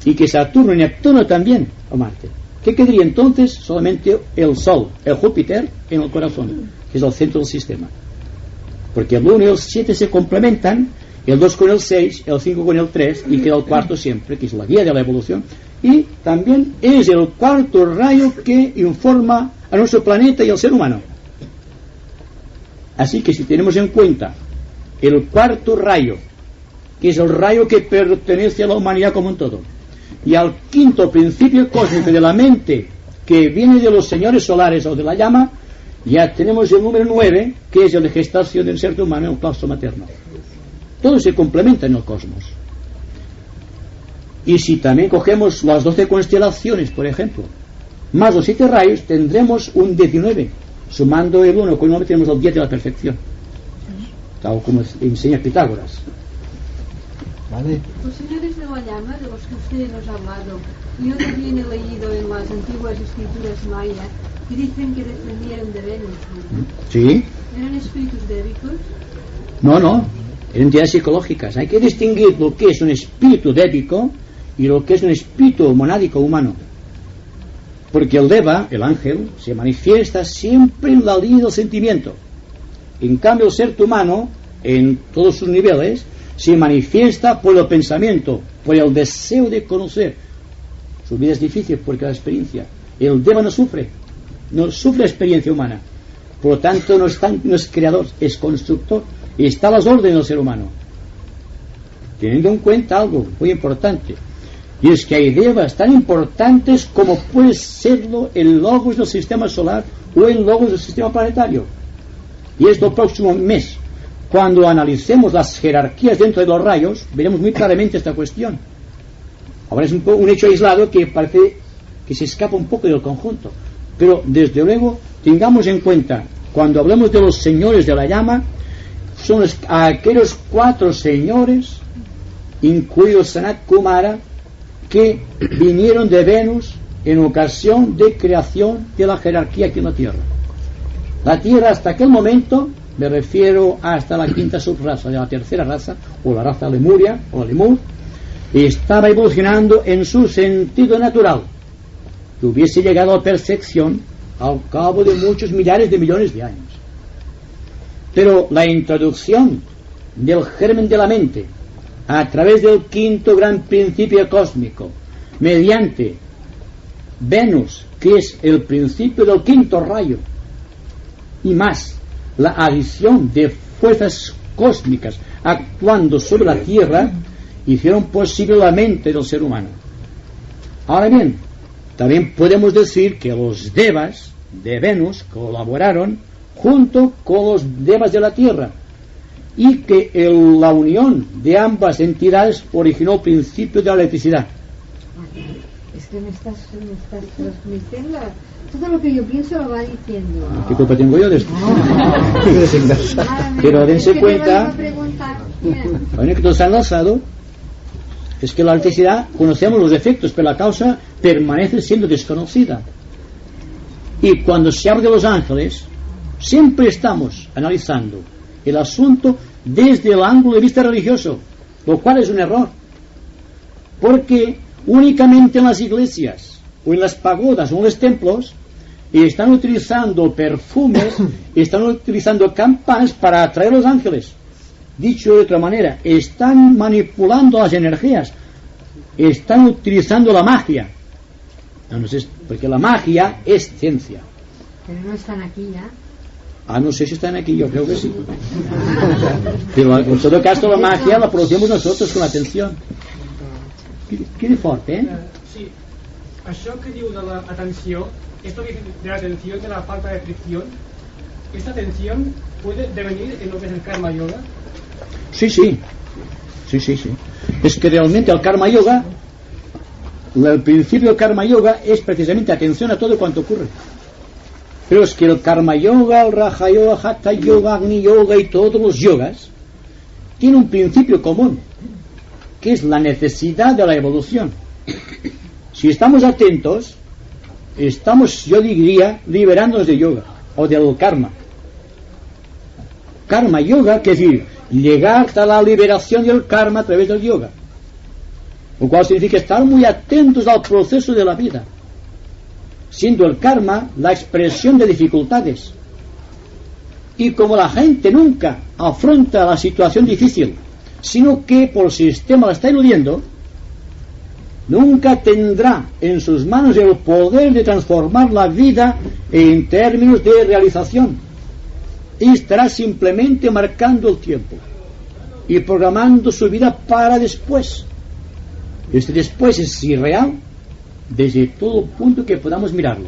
y que Saturno y Neptuno también, o Marte. ¿Qué quedaría entonces? Solamente el Sol, el Júpiter en el corazón, que es el centro del sistema, porque el 1 y el 7 se complementan, el 2 con el 6, el 5 con el 3, y queda el cuarto siempre, que es la guía de la evolución, y también es el cuarto rayo que informa a nuestro planeta y al ser humano. Así que si tenemos en cuenta el cuarto rayo, que es el rayo que pertenece a la humanidad como un todo, y al quinto principio cósmico de la mente, que viene de los señores solares o de la llama, ya tenemos el número 9, que es el de gestación del ser humano en el claustro materno. Todo se complementa en el cosmos. Y si también cogemos las 12 constelaciones, por ejemplo, más los 7 rayos, tendremos un 19. Sumando el 1 con el 9 tenemos el 10 de la perfección, tal como enseña Pitágoras. ¿Vale? Los señores de la llama, de los que usted nos ha hablado, yo también he leído en las antiguas escrituras mayas que dicen que descendieron de Venus. ¿Sí? ¿Eran espíritus débicos? No, eran entidades psicológicas. Hay que distinguir lo que es un espíritu débico y lo que es un espíritu monádico humano. Porque el Deva, el ángel, se manifiesta siempre en la línea del sentimiento. En cambio, el ser humano, en todos sus niveles, se manifiesta por el pensamiento, por el deseo de conocer. Su vida es difícil porque la experiencia. El Deva no sufre la experiencia humana. Por lo tanto, no es creador, es constructor. Y está a las órdenes del ser humano. Teniendo en cuenta algo muy importante. Y es que hay devas tan importantes como puede serlo el logos del sistema solar o el logos del sistema planetario. Y es el próximo mes. Cuando analicemos las jerarquías dentro de los rayos, veremos muy claramente esta cuestión. Ahora es un hecho aislado que parece que se escapa un poco del conjunto. Pero desde luego, tengamos en cuenta, cuando hablamos de los señores de la llama, son aquellos 4 señores, incluido Sanat Kumara, que vinieron de Venus en ocasión de creación de la jerarquía aquí en la Tierra. La Tierra hasta aquel momento, me refiero hasta la 5ª subraza de la 3ª raza, o la raza Lemuria, o la Lemur, estaba evolucionando en su sentido natural, que hubiese llegado a la perfección al cabo de muchos millares de millones de años. Pero la introducción del germen de la mente a través del 5º gran principio cósmico, mediante Venus, que es el principio del 5º rayo, y más la adición de fuerzas cósmicas actuando sobre la Tierra, hicieron posible la mente del ser humano. Ahora bien, también podemos decir que los devas de Venus colaboraron junto con los devas de la Tierra, y que la unión de ambas entidades originó el principio de la electricidad. Es que me estás transmitiendo todo lo que yo pienso, lo va diciendo. ¿Qué culpa tengo yo de esto? Pero dense cuenta, bueno, que todos han lanzado, es que la electricidad, conocemos los efectos, pero la causa permanece siendo desconocida. Y cuando se habla de los ángeles, siempre estamos analizando el asunto desde el ángulo de vista religioso, lo cual es un error, porque únicamente en las iglesias o en las pagodas o en los templos están utilizando perfumes, están utilizando campanas para atraer a los ángeles. Dicho de otra manera, están manipulando las energías, están utilizando la magia. No sé, porque la magia es ciencia. Pero no están aquí ya. No sé si están aquí, yo creo que sí. Pero en todo caso la magia la producimos nosotros con atención. Quede fuerte, ¿eh? Sí. Això que diu de l'atenció, esto de la atención, de la falta de fricción, ¿esta atención puede devenir en lo que es el karma yoga? Sí. Es que realmente el karma yoga, el principio del karma yoga es precisamente atención a todo cuanto ocurre. Pero es que el karma yoga, el raja yoga, hatha yoga, agni yoga y todos los yogas tienen un principio común, que es la necesidad de la evolución. Si estamos atentos, estamos, yo diría, liberándonos de yoga o del karma. Karma yoga, que es decir, llegar a la liberación del karma a través del yoga, lo cual significa estar muy atentos al proceso de la vida, siendo el karma la expresión de dificultades. Y como la gente nunca afronta la situación difícil, sino que por el sistema la está eludiendo, nunca tendrá en sus manos el poder de transformar la vida en términos de realización, y estará simplemente marcando el tiempo y programando su vida para después. Este después es irreal, desde todo punto que podamos mirarlo.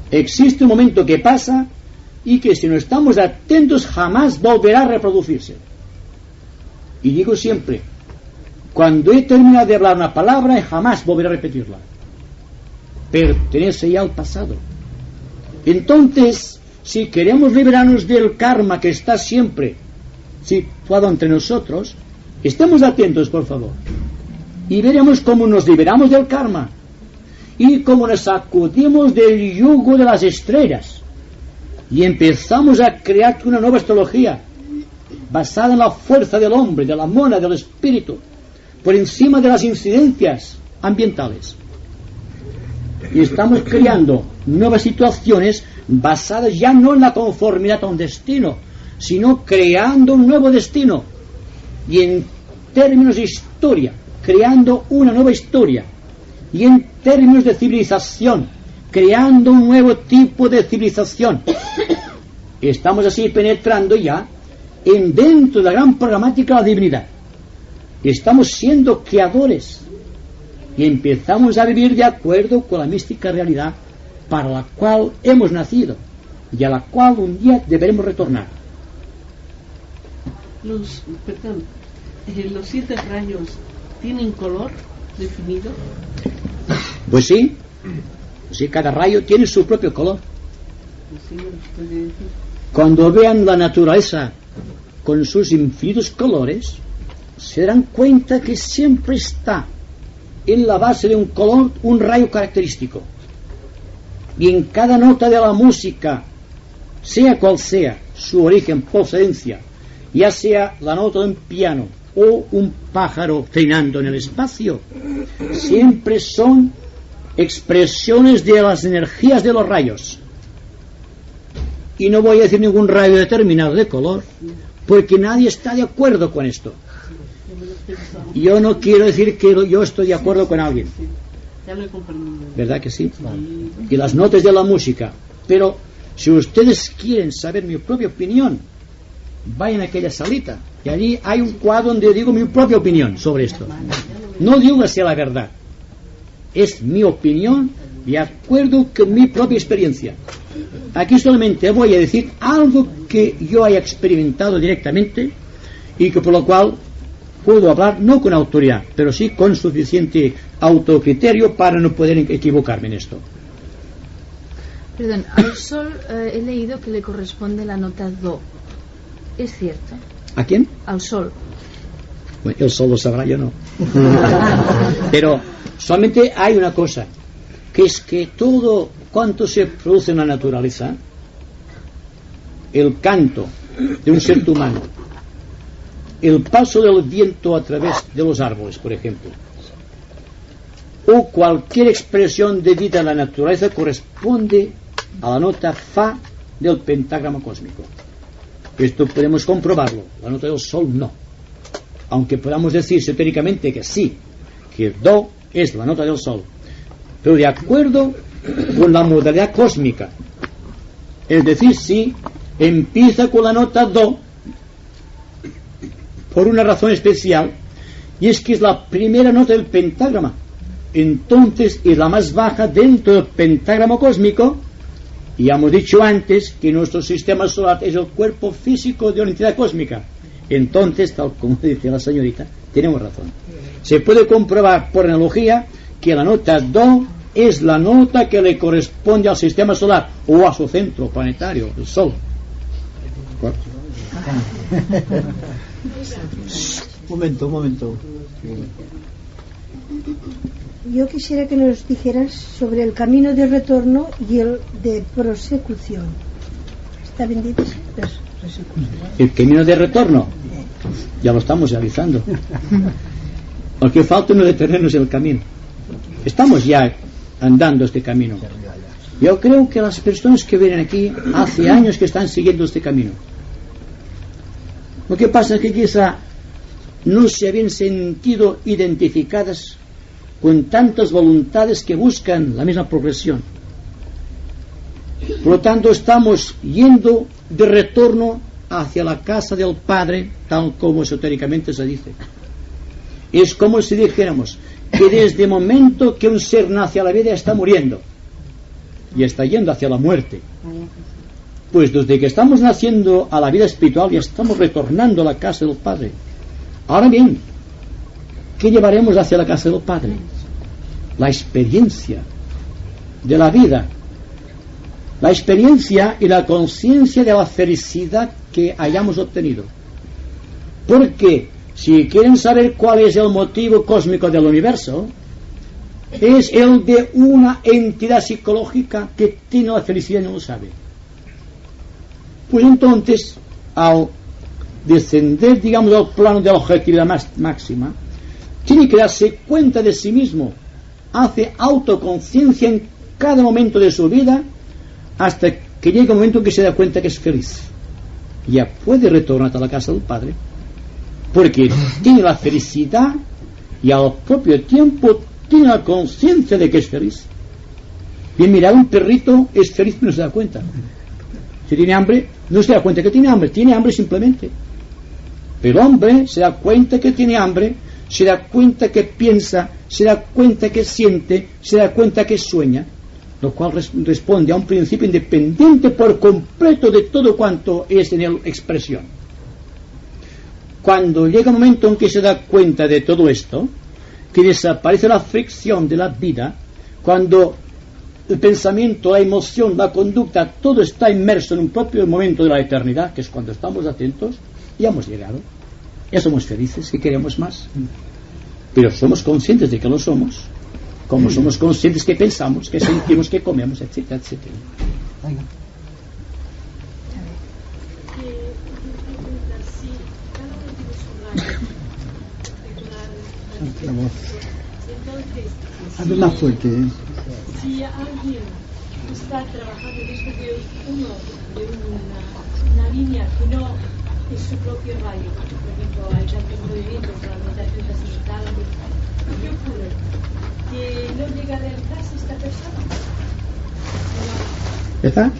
Existe un momento que pasa y que si no estamos atentos jamás volverá a reproducirse. Y digo siempre, cuando he terminado de hablar una palabra jamás volveré a repetirla. Pertenece ya al pasado. Entonces, si queremos liberarnos del karma que está siempre situado entre nosotros, estemos atentos, por favor, y veremos cómo nos liberamos del karma y cómo nos sacudimos del yugo de las estrellas y empezamos a crear una nueva astrología basada en la fuerza del hombre, de la mona, del espíritu, por encima de las incidencias ambientales. Y estamos creando nuevas situaciones basadas ya no en la conformidad a un destino, sino creando un nuevo destino. Y en términos de historia, creando una nueva historia. Y en términos de civilización, creando un nuevo tipo de civilización. Estamos así penetrando ya en dentro de la gran programática de la divinidad. Estamos siendo creadores y empezamos a vivir de acuerdo con la mística realidad para la cual hemos nacido y a la cual un día deberemos retornar. Los 7 rayos tienen color definido. Pues sí, cada rayo tiene su propio color. Cuando vean la naturaleza con sus infinitos colores, se darán cuenta que siempre está en la base de un color un rayo característico. Y en cada nota de la música, sea cual sea su origen, procedencia, ya sea la nota de un piano o un pájaro trinando en el espacio, siempre son expresiones de las energías de los rayos. Y no voy a decir ningún rayo determinado de color, porque nadie está de acuerdo con esto. Yo no quiero decir que yo estoy de acuerdo con alguien. ¿Verdad que sí? Y las notas de la música. Pero si ustedes quieren saber mi propia opinión, vayan a aquella salita. Y allí hay un cuadro donde digo mi propia opinión sobre esto. No digo que sea la verdad. Es mi opinión de acuerdo con mi propia experiencia. Aquí solamente voy a decir algo que yo haya experimentado directamente y que por lo cual puedo hablar no con autoridad, pero sí con suficiente autocriterio para no poder equivocarme en esto. Perdón, al sol he leído que le corresponde la nota do. ¿Es cierto? ¿A quién? Al sol. Bueno, el sol lo sabrá, yo no. Pero solamente hay una cosa, que es que todo cuanto se produce en la naturaleza, el canto de un ser humano, el paso del viento a través de los árboles, por ejemplo, o cualquier expresión de vida en la naturaleza corresponde a la nota fa del pentagrama cósmico. Esto podemos comprobarlo. La nota del sol no, aunque podamos decir esotéricamente que sí, que do es la nota del sol, pero de acuerdo con la modalidad cósmica. Es decir, si empieza con la nota do por una razón especial, y es que es la primera nota del pentagrama, entonces es la más baja dentro del pentagrama cósmico. Y ya hemos dicho antes que nuestro sistema solar es el cuerpo físico de una entidad cósmica. Entonces, tal como dice la señorita, tenemos razón. Se puede comprobar por analogía que la nota do es la nota que le corresponde al sistema solar o a su centro planetario, el Sol. Un momento. Yo quisiera que nos dijeras sobre el camino de retorno y el de prosecución. ¿Está bien dicho? El camino de retorno ya lo estamos realizando. Lo que falta no es detenernos en el camino. Estamos ya andando este camino. Yo creo que las personas que vienen aquí hace años que están siguiendo este camino. Lo que pasa es que quizá no se habían sentido identificadas con tantas voluntades que buscan la misma progresión. Por lo tanto, estamos yendo de retorno hacia la casa del Padre, tal como esotéricamente se dice. Es como si dijéramos que desde el momento que un ser nace a la vida está muriendo y está yendo hacia la muerte. Pues desde que estamos naciendo a la vida espiritual ya estamos retornando a la casa del Padre. Ahora bien, ¿qué llevaremos hacia la casa del Padre? La experiencia de la vida, la experiencia y la conciencia de la felicidad que hayamos obtenido. Porque si quieren saber cuál es el motivo cósmico del universo, es el de una entidad psicológica que tiene la felicidad y no lo sabe. Pues entonces, al descender, digamos, al plano de la objetividad máxima, tiene que darse cuenta de sí mismo, hace autoconciencia en cada momento de su vida, hasta que llega un momento en que se da cuenta que es feliz. Ya puede retornar a la casa del Padre, porque tiene la felicidad y al propio tiempo tiene la conciencia de que es feliz. Bien, mira, un perrito es feliz pero no se da cuenta. Si tiene hambre, no se da cuenta que tiene hambre simplemente. Pero el hombre se da cuenta que tiene hambre, se da cuenta que piensa, se da cuenta que siente, se da cuenta que sueña, lo cual responde a un principio independiente por completo de todo cuanto es en él expresión. Cuando llega un momento en que se da cuenta de todo esto, que desaparece la fricción de la vida, cuando el pensamiento, la emoción, la conducta, todo está inmerso en un propio momento de la eternidad, que es cuando estamos atentos, ya hemos llegado, ya somos felices, ¿qué queremos más? Pero somos conscientes de que lo somos, como somos conscientes que pensamos, que sentimos, que comemos, etcétera, etcétera. Habla más fuerte. Si alguien está trabajando desde uno de una línea que no es su propio rayo, por ejemplo, hay tantos movimientos, la meditación trascendental, ¿qué ocurre? ¿Que no llega a realizarse esta persona? ¿Está?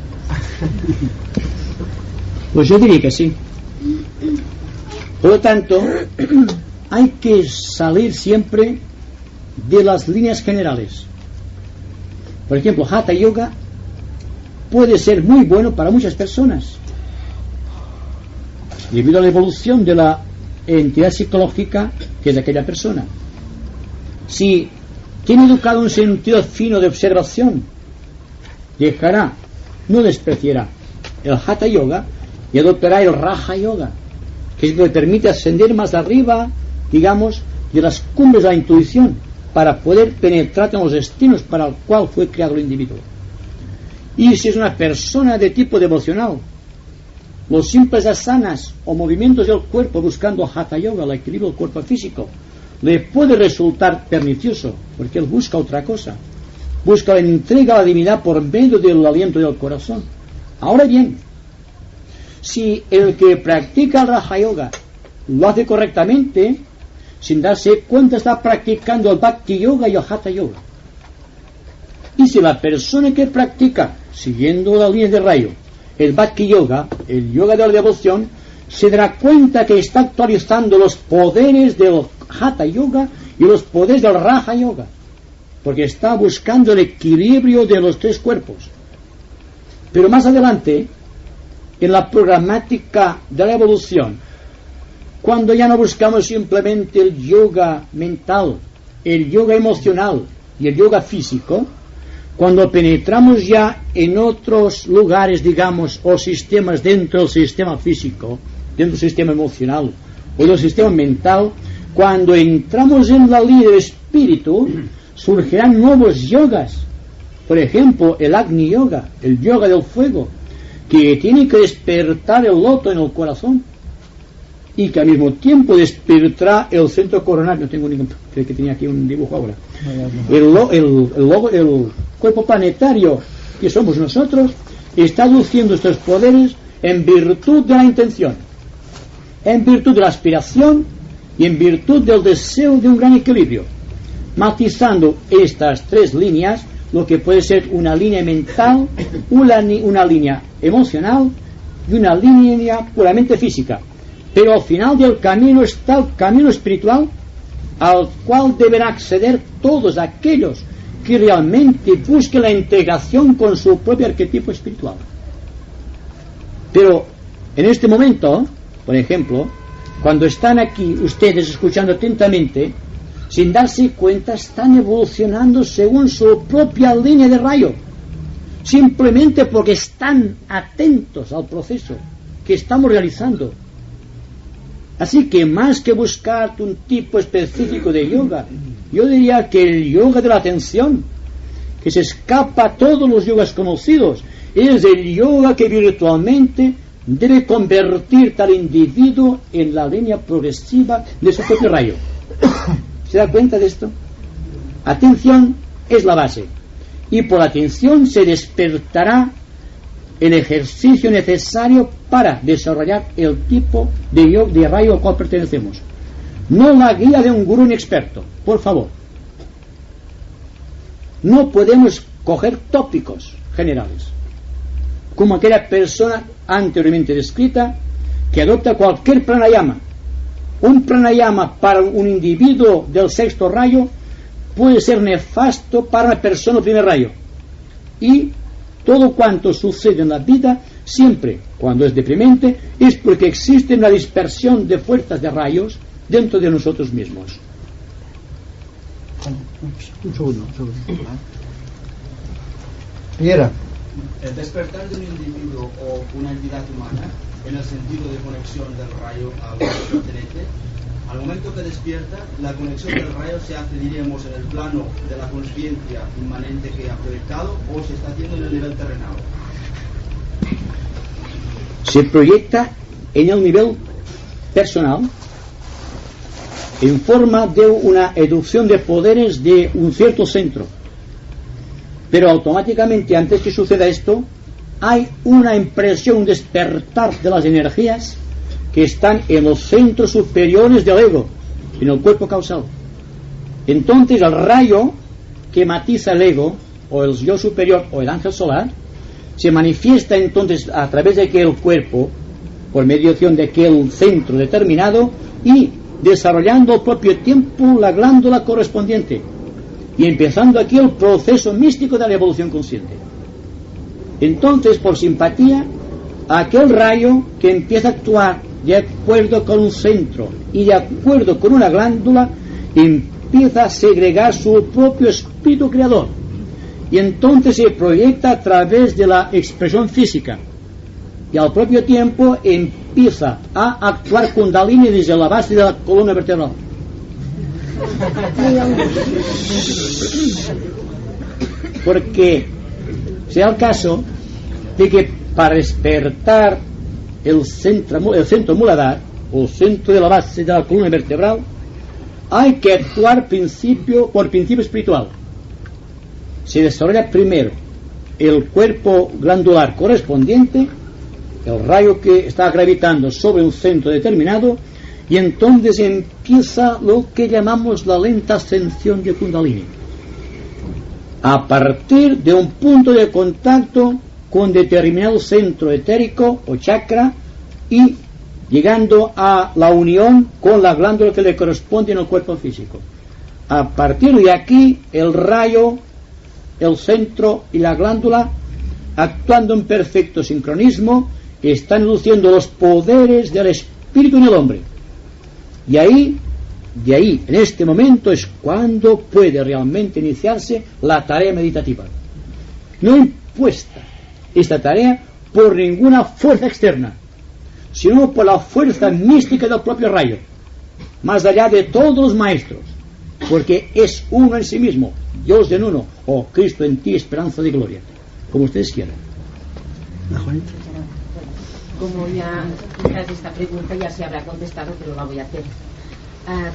Pues yo diría que sí. Por lo tanto, hay que salir siempre de las líneas generales. Por ejemplo, Hatha Yoga puede ser muy bueno para muchas personas debido a la evolución de la entidad psicológica que es aquella persona. Si tiene educado un sentido fino de observación, dejará, no despreciará el Hatha Yoga y adoptará el Raja Yoga, que es lo que permite ascender más arriba, digamos, de las cumbres de la intuición, para poder penetrar en los destinos para el cual fue creado el individuo. Y si es una persona de tipo devocional, los simples asanas o movimientos del cuerpo buscando Hatha Yoga, el equilibrio del cuerpo físico, le puede resultar pernicioso, porque él busca otra cosa, busca la entrega a la divinidad por medio del aliento del corazón. Ahora bien, si el que practica el Raja Yoga lo hace correctamente, sin darse cuenta está practicando el Bhakti Yoga y el Hatha Yoga. Y si la persona que practica, siguiendo la línea de rayo, el Bhakti Yoga, el yoga de la devoción, se dará cuenta que está actualizando los poderes del Hatha Yoga y los poderes del Raja Yoga, porque está buscando el equilibrio de los tres cuerpos. Pero más adelante, en la programática de la evolución, cuando ya no buscamos simplemente el yoga mental, el yoga emocional y el yoga físico, cuando penetramos ya en otros lugares, digamos, o sistemas dentro del sistema físico, dentro del sistema emocional o del sistema mental, cuando entramos en la línea del espíritu, surgirán nuevos yogas. Por ejemplo, el Agni Yoga, el yoga del fuego, que tiene que despertar el loto en el corazón y que al mismo tiempo despertará el centro coronario. No tengo ningún, creo que tenía aquí un dibujo ahora. El cuerpo planetario que somos nosotros está luciendo estos poderes en virtud de la intención, en virtud de la aspiración y en virtud del deseo de un gran equilibrio, matizando estas tres líneas, lo que puede ser una línea mental, una línea emocional y una línea puramente física. Pero al final del camino está el camino espiritual, al cual deben acceder todos aquellos que realmente busquen la integración con su propio arquetipo espiritual. Pero en este momento, por ejemplo, cuando están aquí ustedes escuchando atentamente, sin darse cuenta están evolucionando según su propia línea de rayo, simplemente porque están atentos al proceso que estamos realizando. Así que más que buscar un tipo específico de yoga, yo diría que el yoga de la atención, que se escapa a todos los yogas conocidos, es el yoga que virtualmente debe convertir tal individuo en la línea progresiva de su propio rayo. ¿Se da cuenta de esto? Atención es la base, y por atención se despertará el ejercicio necesario para desarrollar el tipo de yoga de rayo al cual pertenecemos. No la guía de un gurú inexperto, por favor. No podemos coger tópicos generales, como aquella persona anteriormente descrita que adopta cualquier pranayama. Un pranayama para un individuo del sexto rayo puede ser nefasto para una persona del primer rayo. Y todo cuanto sucede en la vida, siempre cuando es deprimente, es porque existe una dispersión de fuerzas de rayos dentro de nosotros mismos. Un segundo. Piera. El despertar de un individuo o una entidad humana en el sentido de conexión del rayo al pertenece, al momento que despierta, la conexión del rayo se hace, diríamos, en el plano de la consciencia inmanente que ha proyectado, o se está haciendo en el nivel terrenal. Se proyecta en el nivel personal en forma de una educción de poderes de un cierto centro. Pero automáticamente, antes que suceda esto, hay una impresión, un despertar de las energías que están en los centros superiores del ego, en el cuerpo causal. Entonces el rayo que matiza el ego, o el yo superior, o el ángel solar, se manifiesta entonces a través de aquel cuerpo, por mediación de aquel centro determinado, y desarrollando al propio tiempo la glándula correspondiente, y empezando aquí el proceso místico de la evolución consciente. Entonces, por simpatía, aquel rayo que empieza a actuar de acuerdo con un centro y de acuerdo con una glándula, empieza a segregar su propio espíritu creador, y entonces se proyecta a través de la expresión física, y al propio tiempo empieza a actuar Kundalini desde la base de la columna vertebral. Porque sea el caso de que para despertar el centro muladar, o centro de la base de la columna vertebral, hay que actuar por principio espiritual. Se desarrolla primero el cuerpo glandular correspondiente, el rayo que está gravitando sobre un centro determinado, y entonces empieza lo que llamamos la lenta ascensión de Kundalini, a partir de un punto de contacto con determinado centro etérico o chakra, y llegando a la unión con la glándula que le corresponde en el cuerpo físico. A partir de aquí, el rayo, el centro y la glándula, actuando en perfecto sincronismo, están luciendo los poderes del espíritu en el hombre. Y ahí, en este momento, es cuando puede realmente iniciarse la tarea meditativa. No impuesta esta tarea por ninguna fuerza externa, sino por la fuerza mística del propio rayo, más allá de todos los maestros, porque es uno en sí mismo, Dios en uno, o Cristo en ti, esperanza de gloria, como ustedes quieran. Como ya tras esta pregunta ya se habrá contestado, pero la voy a hacer.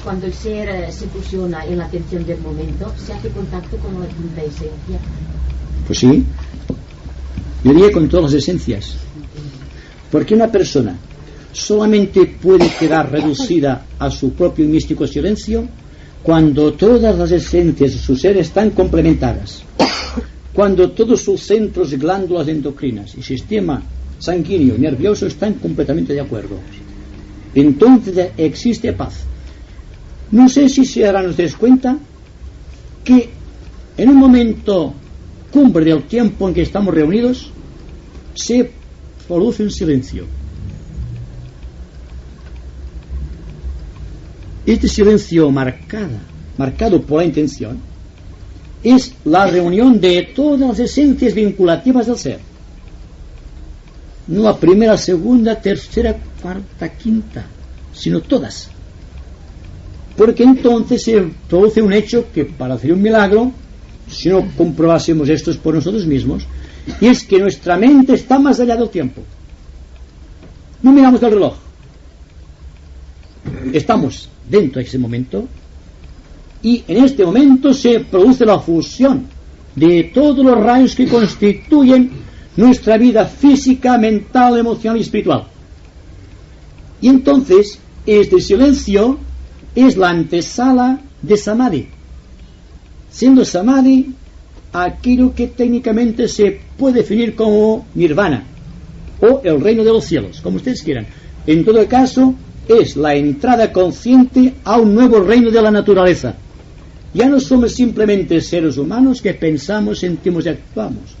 Cuando el ser se fusiona en la atención del momento, ¿se hace contacto con la quinta esencia? Pues sí, yo diría con todas las esencias, porque una persona solamente puede quedar reducida a su propio místico silencio cuando todas las esencias de su ser están complementadas, cuando todos sus centros y glándulas endocrinas y sistema sanguíneo y nervioso están completamente de acuerdo. Entonces existe paz. No sé si se darán ustedes cuenta que en un momento cumbre del tiempo en que estamos reunidos se produce un silencio. Este silencio marcado por la intención, es la reunión de todas las esencias vinculativas del ser. No la primera, segunda, tercera, cuarta, quinta, sino todas. Porque entonces se produce un hecho que parecería un milagro si no comprobásemos esto por nosotros mismos, y es que nuestra mente está más allá del tiempo. No miramos el reloj. Estamos dentro de ese momento, y en este momento se produce la fusión de todos los rayos que constituyen nuestra vida física, mental, emocional y espiritual. Y entonces este silencio es la antesala de Samadhi, siendo Samadhi aquello que técnicamente se puede definir como Nirvana o el reino de los cielos, como ustedes quieran. En todo caso, es la entrada consciente a un nuevo reino de la naturaleza. Ya no somos simplemente seres humanos que pensamos, sentimos y actuamos,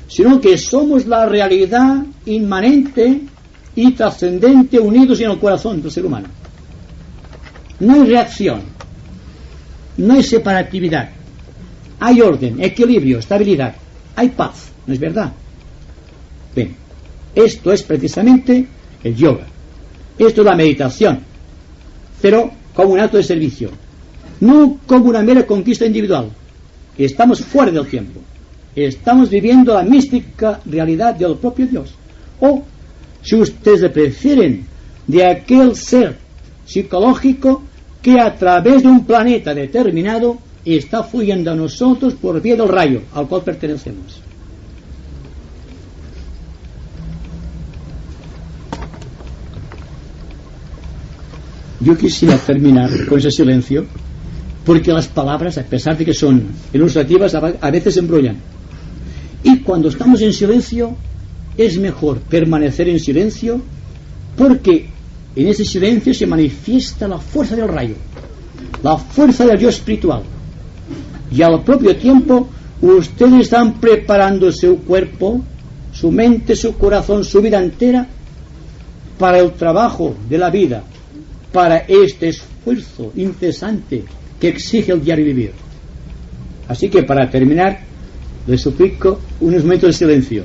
sino que somos la realidad inmanente y trascendente unidos en el corazón del ser humano. No hay reacción, no hay separatividad, hay orden, equilibrio, estabilidad, hay paz, ¿no es verdad? Bien, esto es precisamente el yoga. Esto es la meditación, pero como un acto de servicio, no como una mera conquista individual. Estamos fuera del tiempo, estamos viviendo la mística realidad del propio Dios, o, si ustedes le prefieren, de aquel ser psicológico que a través de un planeta determinado está fluyendo a nosotros por vía del rayo al cual pertenecemos. Yo quisiera terminar con ese silencio, porque las palabras, a pesar de que son ilustrativas, a veces embrollan. Y cuando estamos en silencio, es mejor permanecer en silencio, porque en ese silencio se manifiesta la fuerza del rayo, la fuerza del yo espiritual. Y al propio tiempo, ustedes están preparando su cuerpo, su mente, su corazón, su vida entera, para el trabajo de la vida, para este esfuerzo incesante que exige el diario vivir. Así que para terminar, les suplico unos momentos de silencio.